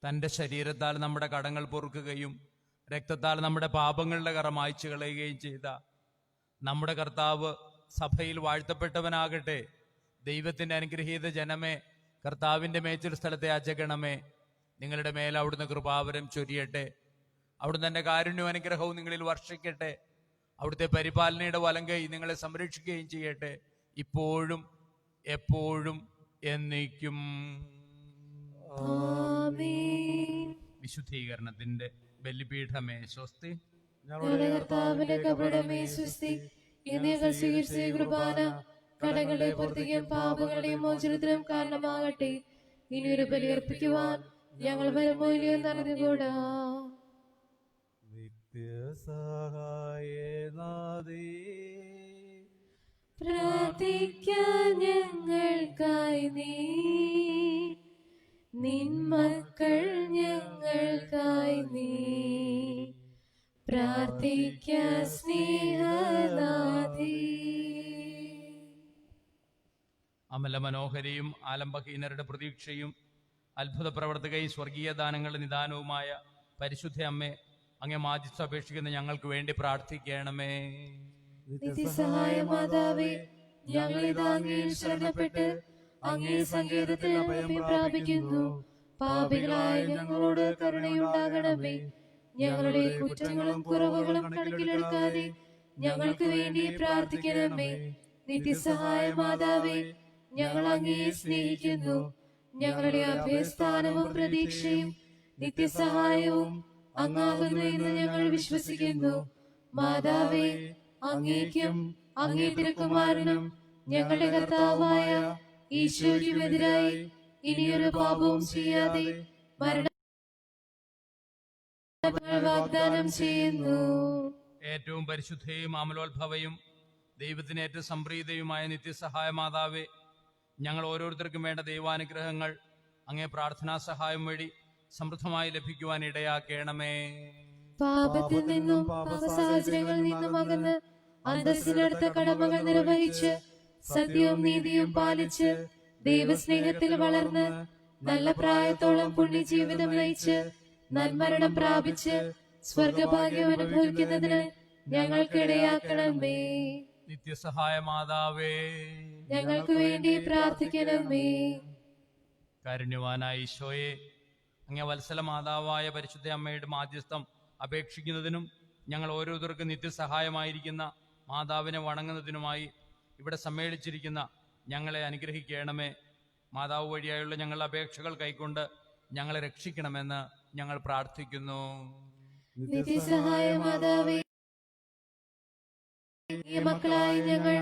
തൻ്റെ ശരീരത്താൽ നമ്മുടെ കടങ്ങൾ പൊറുക്കുകയും രക്തത്താൽ നമ്മുടെ പാപങ്ങളുടെ കറ മായ്ച്ചു കളയുകയും ചെയ്ത നമ്മുടെ കർത്താവ് സഭയിൽ വാഴ്ത്തപ്പെട്ടവനാകട്ടെ. ദൈവത്തിൻ്റെ അനുഗ്രഹീത ജനമേ, കർത്താവിൻ്റെ മേച്ചിൽ സ്ഥലത്തെ അജഗണമേ, നിങ്ങളുടെ മേൽ അവിടുന്ന് കൃപാവരം ചൊരിയട്ടെ. അവിടുന്ന് തൻ്റെ കാരുണ്യവും അനുഗ്രഹവും നിങ്ങളിൽ വർഷിക്കട്ടെ. അവിടുത്തെ പരിപാലനയുടെ വലങ്കൈ നിങ്ങളെ സംരക്ഷിക്കുകയും ചെയ്യട്ടെ, ഇപ്പോഴും എപ്പോഴും എന്നേക്കും. ആമേൻ. വിശുദ്ധീകരണത്തിന്റെ ബലിപീഠമേ സ്വസ്തി. ഞങ്ങളുടെ കർത്താവിന്റെ കപടമേ സ്വസ്തി. ഇന്ന് ഞങ്ങൾ സ്വീകരിച്ച ഈ കുർബാന കടങ്ങളുടെ പൂർത്തിക്കും പാപങ്ങളുടെയും മോചനത്തിനും കാരണമാകട്ടെ. ഇനിയൊരു ബലിയർപ്പിക്കുവാൻ ഞങ്ങൾ വരുമോ ഇല്ലയോ എന്നറിഞ്ഞുകൂടാ. നിത്യസഹായനാഥേ, പ്രാർത്ഥിക്കാൻ ഞങ്ങൾക്കായി നീ, നിൻ മക്കൾ ഞങ്ങൾക്കായി നീ, പ്രാർത്ഥിക്കാൻ സ്നേഹനാഥേ. അമല മനോഹരിയും ആലംബഹീനരുടെ പ്രതീക്ഷയും അത്ഭുത പ്രവർത്തകയും സ്വർഗീയ ദാനങ്ങളുടെ നിദാനവുമായ പരിശുദ്ധ അമ്മേ, അങ്ങേ മാധ്യസ്ഥ അപേക്ഷിക്കുന്ന ഞങ്ങൾക്ക് വേണ്ടി പ്രാർത്ഥിക്കണമേ. നിത്യസഹായ മാതാവേ, ഞങ്ങളിതാ അങ്ങയിൽ ശരണപ്പെട്ട് അങ്ങേ സങ്കേതത്തിൽ അഭയം പ്രാപിക്കുന്നു. പാപികളായ ഞങ്ങളോട് കരുണയുണ്ടാകണമേ. ഞങ്ങളുടെ കുറ്റങ്ങളും കുറവുകളും കണക്കിലെടുക്കാതെ ഞങ്ങൾക്ക് വേണ്ടി പ്രാർത്ഥിക്കണമേ. നിത്യസഹായ മാതാവേ, ഞങ്ങൾ അങ്ങയെ സ്നേഹിക്കുന്നു. ഞങ്ങളുടെ അഭയസ്ഥാനവും പ്രതീക്ഷയും നിത്യസഹായവും അങ്ങാകുന്നു എന്ന് ഞങ്ങൾ വിശ്വസിക്കുന്നു. മാതാവേ, അങ്ങേക്കും അങ്ങേ തിരുക്കുമാരനും ഞങ്ങളുടെ കർത്താവായ ഈശോയ്ക്കുമെതിരായി ഇനിയൊരു പാപവും ചെയ്യാതെ മരണം വാഗ്ദാനം ചെയ്യുന്നു. ഏറ്റവും പരിശുദ്ധയും അമലോത്ഭവയും ദൈവത്തിന് ഏറ്റവും സംപ്രീതയുമായ നിത്യസഹായ മാതാവേ, ഞങ്ങൾ ഓരോരുത്തർക്കും വേണ്ട ദൈവാനുഗ്രഹങ്ങൾ അങ്ങേ പ്രാർത്ഥനാ സഹായം വഴി സമൃദ്ധമായി ലഭിക്കുവാൻ ഇടയാക്കണമേ. പാപത്തിൽ നിന്നും പാപസാഹചര്യങ്ങളിൽ നിന്നും അകന്ന് അന്തസ്സിനടുത്ത കടമകൾ നിർവഹിച്ച് സത്യവും നീതിയും പാലിച്ച് ദൈവസ്നേഹത്തിൽ വളർന്ന് നല്ല പ്രായത്തോളം പുണ്യജീവിതം നയിച്ച് നന്മരണം പ്രാപിച്ച് സ്വർഗഭാഗ്യം അനുഭവിക്കുന്നതിന് ഞങ്ങൾക്ക് ഇടയാക്കണമേ. നിത്യസഹായ മാതാവേ, ഞങ്ങൾക്ക് വേണ്ടി പ്രാർത്ഥിക്കണമേ. കാരുണ്യവാനായ ഈശോയെ, അങ്ങേ വത്സല മാതാവായ പരിശുദ്ധ അമ്മയുടെ മാധ്യസ്ഥം അപേക്ഷിക്കുന്നതിനും ഞങ്ങൾ ഓരോരുത്തർക്കും നിത്യസഹായമായിരിക്കുന്ന മാതാവിനെ വണങ്ങുന്നതിനുമായി ഇവിടെ സമ്മേളിച്ചിരിക്കുന്ന ഞങ്ങളെ അനുഗ്രഹിക്കണമേ. മാതാവ് വഴിയായുള്ള ഞങ്ങളുടെ അപേക്ഷകൾ കൈക്കൊണ്ട് ഞങ്ങളെ രക്ഷിക്കണമെന്ന് ഞങ്ങൾ പ്രാർത്ഥിക്കുന്നു. നിത്യസഹായ മാതാവേ, അങ്ങേ മക്കളായ ഞങ്ങൾ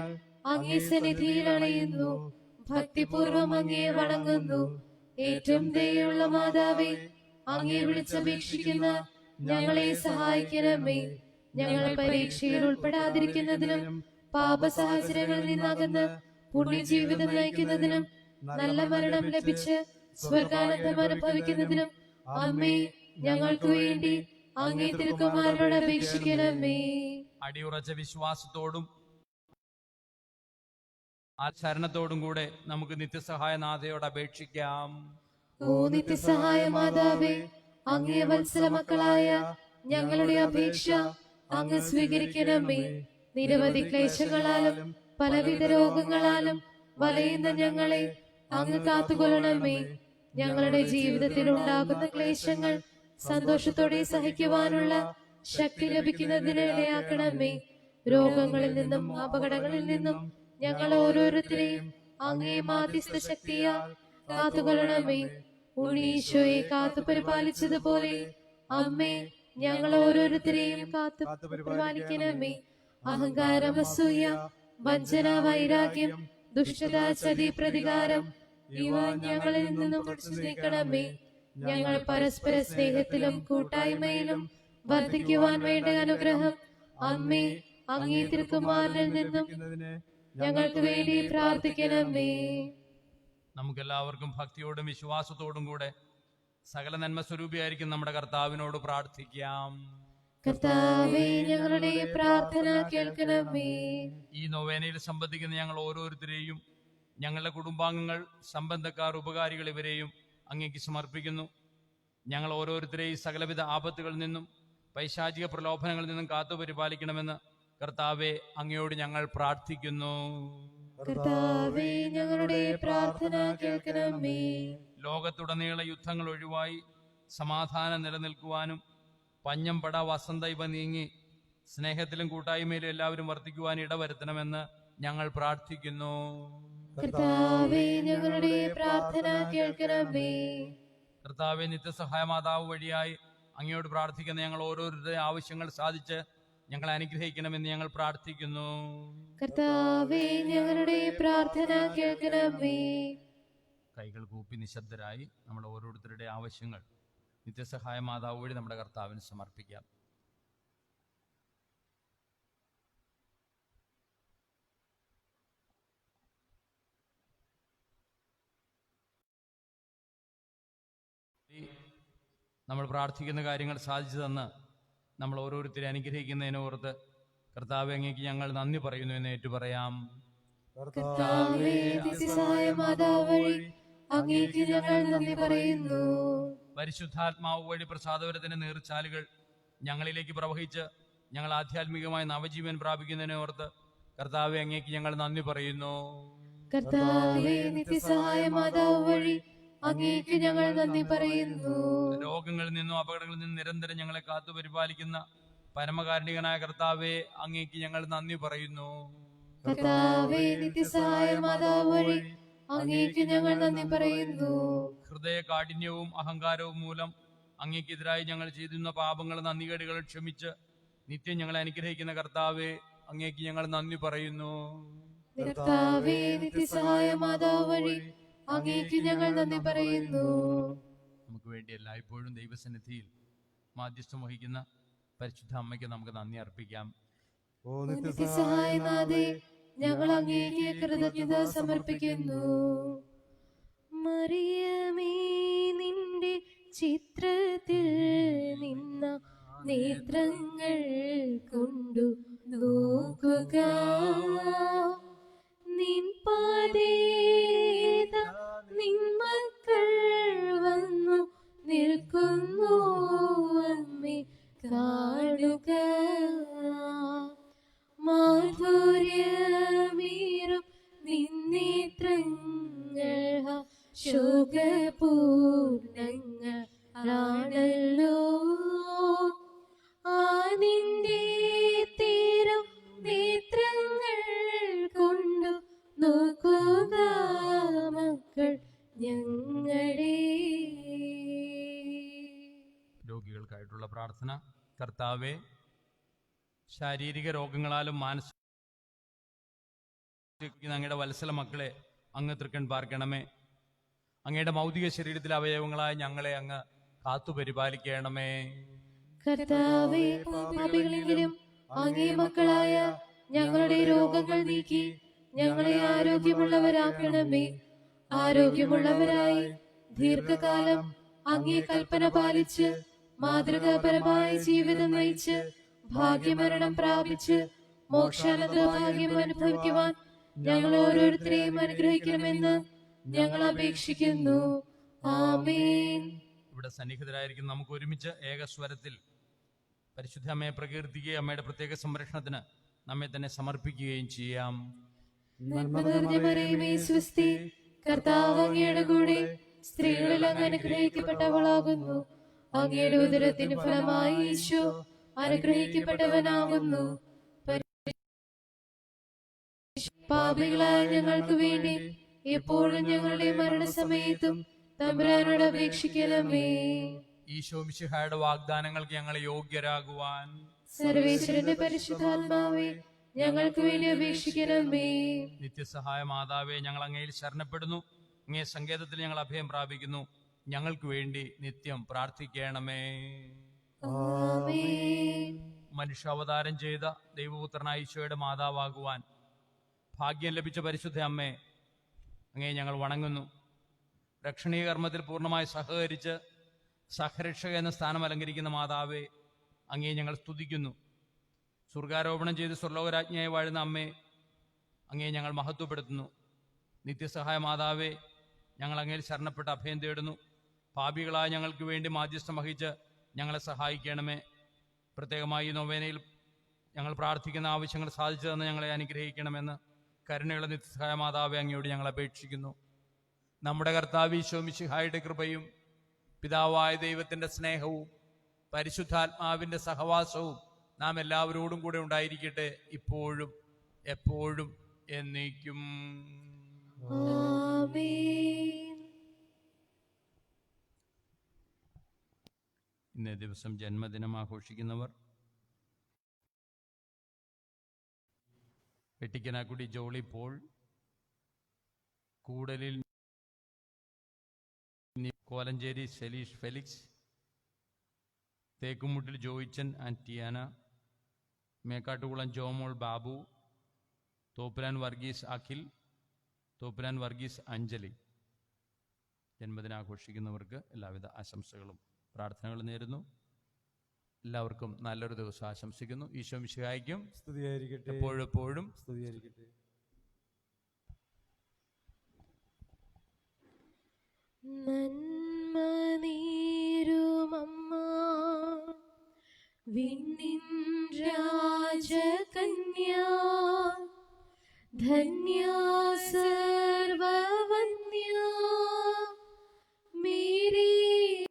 അങ്ങേ സന്നിധിയിൽ അണയുന്നു. ഭക്തിപൂർവം അങ്ങേ വണങ്ങുന്നു. ഏറ്റവും ദയുള്ള മാതാവേ, അങ്ങേ വിളിച്ചപേക്ഷിക്കുന്ന ഞങ്ങളെ സഹായിക്കണമേ. ഞങ്ങൾ പരീക്ഷയിൽ ഉൾപ്പെടാതിരിക്കുന്നതിനും പാപസാഹചര്യങ്ങളിൽ നിന്നകന്ന് പുണ്യജീവിതം നയിക്കുന്നതിനും നല്ല മരണം ലഭിച്ച് സ്വർഗാനന്ദം അനുഭവിക്കുന്നതിനും അമ്മേ, ഞങ്ങൾക്ക് വേണ്ടി അങ്ങേ തിരുക്കുമാരനോട് അപേക്ഷിക്കണമേ. അടിയുറച്ച വിശ്വാസത്തോടും ആചരണത്തോടും കൂടെ നമുക്ക് നിത്യസഹായ നാഥയോട് അപേക്ഷിക്കാം. ഓ നിത്യസഹായ മാതാവേ, അങ്ങേ വത്സല മക്കളായ ഞങ്ങളുടെ അപേക്ഷ അങ്ങ് സ്വീകരിക്കണമേ. നിരവധി ക്ലേശങ്ങളാലും പലവിധ രോഗങ്ങളാലും വലയുന്ന ഞങ്ങളെ അങ്ങ് കാത്തുകൊള്ളണമേ. ഞങ്ങളുടെ ജീവിതത്തിൽ ഉണ്ടാകുന്ന ക്ലേശങ്ങൾ സന്തോഷത്തോടെ സഹിക്കുവാനുള്ള ശക്തി ലഭിക്കുന്നതിന് ഇടയാക്കണമേ. രോഗങ്ങളിൽ നിന്നും അപകടങ്ങളിൽ നിന്നും ഞങ്ങൾ ഓരോരുത്തരെയും അങ്ങേ മാധ്യസ്ഥ ശക്തിയാൽ കാത്തുകൊള്ളണമേ. ഉണ്ണീശോയെ കാത്തു പരിപാലിച്ചതുപോലെ അമ്മേ, ഞങ്ങൾ ഓരോരുത്തരെയും കാത്തു പരിപാലിക്കണമേ. അഹങ്കാരം, അസൂയ, വഞ്ചന, വൈരാഗ്യം, ദുഷ്ടത, ചതി, പ്രതികാരം ഇവ ഞങ്ങളിൽ നിന്നും മുറിച്ചു നീക്കണമേ. ഞങ്ങൾ പരസ്പര സ്നേഹത്തിലും കൂട്ടായ്മയിലും വർദ്ധിക്കുവാൻ വേണ്ട അനുഗ്രഹം അമ്മേ, അങ്ങേ തിരുക്കുമാരനിൽ നിന്നും ഞങ്ങൾക്ക് വേണ്ടി പ്രാർത്ഥിക്കണമേ. നമുക്കെല്ലാവർക്കും ഭക്തിയോടും വിശ്വാസത്തോടും കൂടെ സകല നന്മ സ്വരൂപിയായിരിക്കും നമ്മുടെ കർത്താവിനോട് പ്രാർത്ഥിക്കാം. കർത്താവേ, ഞങ്ങളുടെ പ്രാർത്ഥന കേൾക്കണമേ. ഈ നൊവേനയിൽ സംബന്ധിക്കുന്ന ഞങ്ങൾ ഓരോരുത്തരെയും, ഞങ്ങളുടെ കുടുംബാംഗങ്ങൾ, സംബന്ധക്കാർ, ഉപകാരികൾ ഇവരെയും അങ്ങേക്ക് സമർപ്പിക്കുന്നു. ഞങ്ങൾ ഓരോരുത്തരെയും സകലവിധ ആപത്തുകളിൽ നിന്നും പൈശാചിക പ്രലോഭനങ്ങളിൽ നിന്നും കാത്തു പരിപാലിക്കണമെന്ന് കർത്താവെ അങ്ങയോട് ഞങ്ങൾ പ്രാർത്ഥിക്കുന്നു. കർത്താവേ, ഞങ്ങളുടെ പ്രാർത്ഥന കേൾക്കണമേ. ലോകത്തുടനീള യുദ്ധങ്ങൾ ഒഴിവായി സമാധാനം നിലനിൽക്കുവാനും പഞ്ഞം പട വസന്ത ഇവ നീങ്ങി സ്നേഹത്തിലും കൂട്ടായ്മയിലും എല്ലാവരും വർദ്ധിക്കുവാൻ ഇടവരുത്തണമെന്ന് ഞങ്ങൾ പ്രാർത്ഥിക്കുന്നു. കർത്താവേ, ഞങ്ങളുടെ പ്രാർത്ഥന കേൾക്കണമേ. കർത്താവെ, നിത്യസഹായ മാതാവ് വഴിയായി അങ്ങയോട് പ്രാർത്ഥിക്കുന്ന ഞങ്ങൾ ഓരോരുത്തരുടെ ആവശ്യങ്ങൾ സാധിച്ച് ഞങ്ങളെ അനുഗ്രഹിക്കണമെന്ന് ഞങ്ങൾ പ്രാർത്ഥിക്കുന്നു. കർത്താവേ, ഞങ്ങളുടെ പ്രാർത്ഥന കേൾക്കണമേ. കൈകൾ കൂപ്പി നിശബ്ദരായി നമ്മൾ ഓരോരുത്തരുടെ ആവശ്യങ്ങൾ നിത്യസഹായ മാതാവ് വഴി നമ്മുടെ കർത്താവിന് സമർപ്പിക്കാം. നമ്മൾ പ്രാർത്ഥിക്കുന്ന കാര്യങ്ങൾ സാധിച്ചു തന്ന് നമ്മൾ ഓരോരുത്തരെ അനുഗ്രഹിക്കുന്നതിനെ ഓർത്ത് കർത്താവെ, അങ്ങേക്ക് ഞങ്ങൾ നന്ദി പറയുന്നു എന്ന് ഏറ്റുപറയാം. കർത്താവേ, നിത്യസഹായ മാതാവ് വഴി അങ്ങേക്ക് ഞങ്ങൾ നന്ദി പറയുന്നു. പരിശുദ്ധാത്മാവ് വഴി പ്രസാദപരത്തിന്റെ നീർച്ചാലുകൾ ഞങ്ങളിലേക്ക് പ്രവഹിച്ച് ഞങ്ങൾ ആധ്യാത്മികമായ നവജീവൻ പ്രാപിക്കുന്നതിനെ ഓർത്ത് കർത്താവെ, അങ്ങേക്ക് ഞങ്ങൾ നന്ദി പറയുന്നു. കർത്താവേ, നിത്യസഹായ മാതാവ് വഴി അങ്ങേക്ക് ഞങ്ങൾ നന്ദി പറയുന്നു. രോഗങ്ങളിൽ നിന്നും അപകടങ്ങളിൽ നിന്നും നിരന്തരം ഞങ്ങളെ കാത്തു പരിപാലിക്കുന്ന പരമകാരുണികനായ കർത്താവെ, അങ്ങേക്ക് ഞങ്ങൾ നന്ദി പറയുന്നു. കർത്താവേ, നിത്യസഹായ മാതാവ് വഴി അങ്ങേക്ക് ഞങ്ങൾ നന്ദി പറയുന്നു. ഹൃദയ കാഠിന്യവും അഹങ്കാരവും മൂലം അങ്ങേക്കെതിരായി ഞങ്ങൾ ചെയ്തിരുന്ന പാപങ്ങളും നന്ദികേടുകളും ക്ഷമിച്ച് നിത്യം ഞങ്ങളെ അനുഗ്രഹിക്കുന്ന കർത്താവെ, അങ്ങേക്ക് ഞങ്ങൾ നന്ദി പറയുന്നു. കർത്താവേ, നിത്യസഹായ മാതാവ് വഴി അങ്ങേക്ക് ഞങ്ങൾ നന്ദി പറയുന്നു. നമുക്ക് വേണ്ടി എല്ലായ്പ്പോഴും ദൈവസന്നിധിയിൽ മാധ്യസ്ഥം വഹിക്കുന്ന പരിശുദ്ധ അമ്മയ്ക്ക് നമുക്ക് നന്ദി അർപ്പിക്കാം. ഓ നിത്യസഹായനാഥേ, ഞങ്ങൾ അങ്ങേക്ക് കൃതജ്ഞത സമർപ്പിക്കുന്നു. മറിയമേ, നിന്റെ ചിത്രത്തിൽ നിന്ന നേത്രങ്ങൾ കൊണ്ടു നോക്കുക, നിൻ പാതേത നിൻ മക്കൾ വന്നു നിൽക്കുന്നു, അമ്മേ കാണുക. മാധുര്യമേറും നിന്നേത്രങ്ങൾ ശോകപൂർണങ്ങളാണല്ലോ, ആ നിന്റെ തീരം നേത്രങ്ങൾ കൊണ്ടു നോക്കുക മക്കൾ ഞങ്ങളെ. രോഗികൾക്കായിട്ടുള്ള പ്രാർത്ഥന. കർത്താവെ, ശാരീരിക രോഗങ്ങളാലും മാനസിക അങ്ങയുടെ വത്സല മക്കളെ അങ്ങ് തൃക്കൺ പാർക്കണമേ. അങ്ങയുടെ ഭൗതിക ശരീരത്തിലെ അവയവങ്ങളായ ഞങ്ങളെ അങ്ങ് കാത്തു പരിപാലിക്കണമേ. കർത്താവേ, പാപികളെങ്കിലും അങ്ങേ മക്കളായ ഞങ്ങളുടെ രോഗങ്ങൾ നീക്കി ഞങ്ങളെ ആരോഗ്യമുള്ളവരാക്കണമേ. ആരോഗ്യമുള്ളവരായി ദീർഘകാലം അങ്ങേ കൽപ്പന പാലിച്ച് മാതൃകാപരമായ ജീവിതം നയിച്ച് ഭാഗ്യമരണം പ്രാപിച്ച് മോക്ഷാനന്ദ ഭാഗ്യം അനുഭവിക്കുവാൻ ഞങ്ങൾ ഓരോരുത്തരെയും അനുഗ്രഹിക്കണമെന്ന് ഞങ്ങൾ അപേക്ഷിക്കുന്നു. ആമേൻ. ഇവിടെ സന്നിഹിതരായിരിക്കും നമുക്ക് ഒരുമിച്ച് ഏകസ്വരത്തിൽ പരിശുദ്ധ അമ്മയെ പ്രകീർത്തിക്കുകയും അമ്മയുടെ പ്രത്യേക സംരക്ഷണത്തിന് നമ്മെ തന്നെ സമർപ്പിക്കുകയും ചെയ്യാം. നന്മ നിറഞ്ഞ മറിയമേ, സ്വസ്തി, കർത്താവ് അങ്ങയുടെ കൂടെ സ്ത്രീകളിൽ അങ്ങ് അനുഗ്രഹിക്കപ്പെട്ടവളാകുന്നു. അങ്ങയുടെ ഉദരത്തിന് ഫലമായി ഈശോ അനുഗ്രഹിക്കപ്പെട്ടവനാകുന്നു. പാപികളായ ഞങ്ങൾക്ക് വേണ്ടി എപ്പോഴും ഞങ്ങളുടെ മരണസമയത്തും തമ്പുരാനോട് അപേക്ഷിക്കണമേ. ഈശോ മിശിഹായുടെ വാഗ്ദാനങ്ങൾക്ക് ഞങ്ങളെ യോഗ്യരാകുവാൻ സർവേശ്വരന്റെ പരിശുദ്ധാത്മാവേ, ഞങ്ങൾക്ക് വേണ്ടി അപേക്ഷിക്കണമേ. നിത്യസഹായ മാതാവേ, ഞങ്ങൾ അങ്ങയിൽ ശരണപ്പെടുന്നു. അങ്ങേ സങ്കേതത്തിൽ ഞങ്ങൾ അഭയം പ്രാപിക്കുന്നു. ഞങ്ങൾക്ക് വേണ്ടി നിത്യം പ്രാർത്ഥിക്കണമേ. ആമേൻ. മനുഷ്യാവതാരം ചെയ്ത ദൈവപുത്രനായ ഈശോയുടെ മാതാവാകുവാൻ ഭാഗ്യം ലഭിച്ച പരിശുദ്ധ അമ്മേ, അങ്ങേ ഞങ്ങൾ വണങ്ങുന്നു. രക്ഷണീയ കർമ്മത്തിൽ പൂർണ്ണമായി സഹകരിച്ച് സഹരക്ഷക എന്ന സ്ഥാനം അലങ്കരിക്കുന്ന മാതാവേ, അങ്ങേ ഞങ്ങൾ സ്തുതിക്കുന്നു. സ്വർഗാരോപണം ചെയ്ത് സ്വർലോകരാജ്ഞിയായി വാഴുന്ന അമ്മേ, അങ്ങേ ഞങ്ങൾ മഹത്വപ്പെടുത്തുന്നു. നിത്യസഹായ മാതാവേ, ഞങ്ങൾ അങ്ങയിൽ ശരണപ്പെട്ട് അഭയം തേടുന്നു. പാപികളായ ഞങ്ങൾക്ക് വേണ്ടി മാധ്യസ്ഥം വഹിച്ച് ഞങ്ങളെ സഹായിക്കണമേ. പ്രത്യേകമായി ഈ നൊവേനയിൽ ഞങ്ങൾ പ്രാർത്ഥിക്കുന്ന ആവശ്യങ്ങൾ സാധിച്ചു തന്ന് ഞങ്ങളെ അനുഗ്രഹിക്കണമെന്ന് കരുണയുള്ള നിത്യസഹായ മാതാവേ, അങ്ങയോട് ഞങ്ങൾ അപേക്ഷിക്കുന്നു. നമ്മുടെ കർത്താവ് ഈശോ മിശിഹായുടെ കൃപയും പിതാവായ ദൈവത്തിൻ്റെ സ്നേഹവും പരിശുദ്ധാത്മാവിൻ്റെ സഹവാസവും നാം എല്ലാവരോടും കൂടെ ഉണ്ടായിരിക്കട്ടെ, ഇപ്പോഴും എപ്പോഴും എന്നേക്കും. ആമേൻ. ഇന്നേ ദിവസം ജന്മദിനം ആഘോഷിക്കുന്നവർ: Vettikkanakkudi Jolly Paul, Koodalil Kolenchery Seleesh Felix, Thekkumuttil Joychan and Tiana, Mekkattukulam Jomol Babu, Thoppilan Varghese Akhil, Thoppilan Varghese Anjali. ജന്മദിനം ആഘോഷിക്കുന്നവർക്ക് എല്ലാവിധ ആശംസകളും പ്രാർത്ഥനകളും നേരുന്നു. എല്ലാവർക്കും നല്ലൊരു ദിവസം ആശംസിക്കുന്നു. ഈശോ മിശിഹായ്ക്കും സ്തുതിയായിരിക്കട്ടെ, എപ്പോഴും സ്തുതിയായിരിക്കട്ടെ. നന്മ നീരുമമ്മ വിണ്ണിൻ രാജകന്യാ, ധന്യ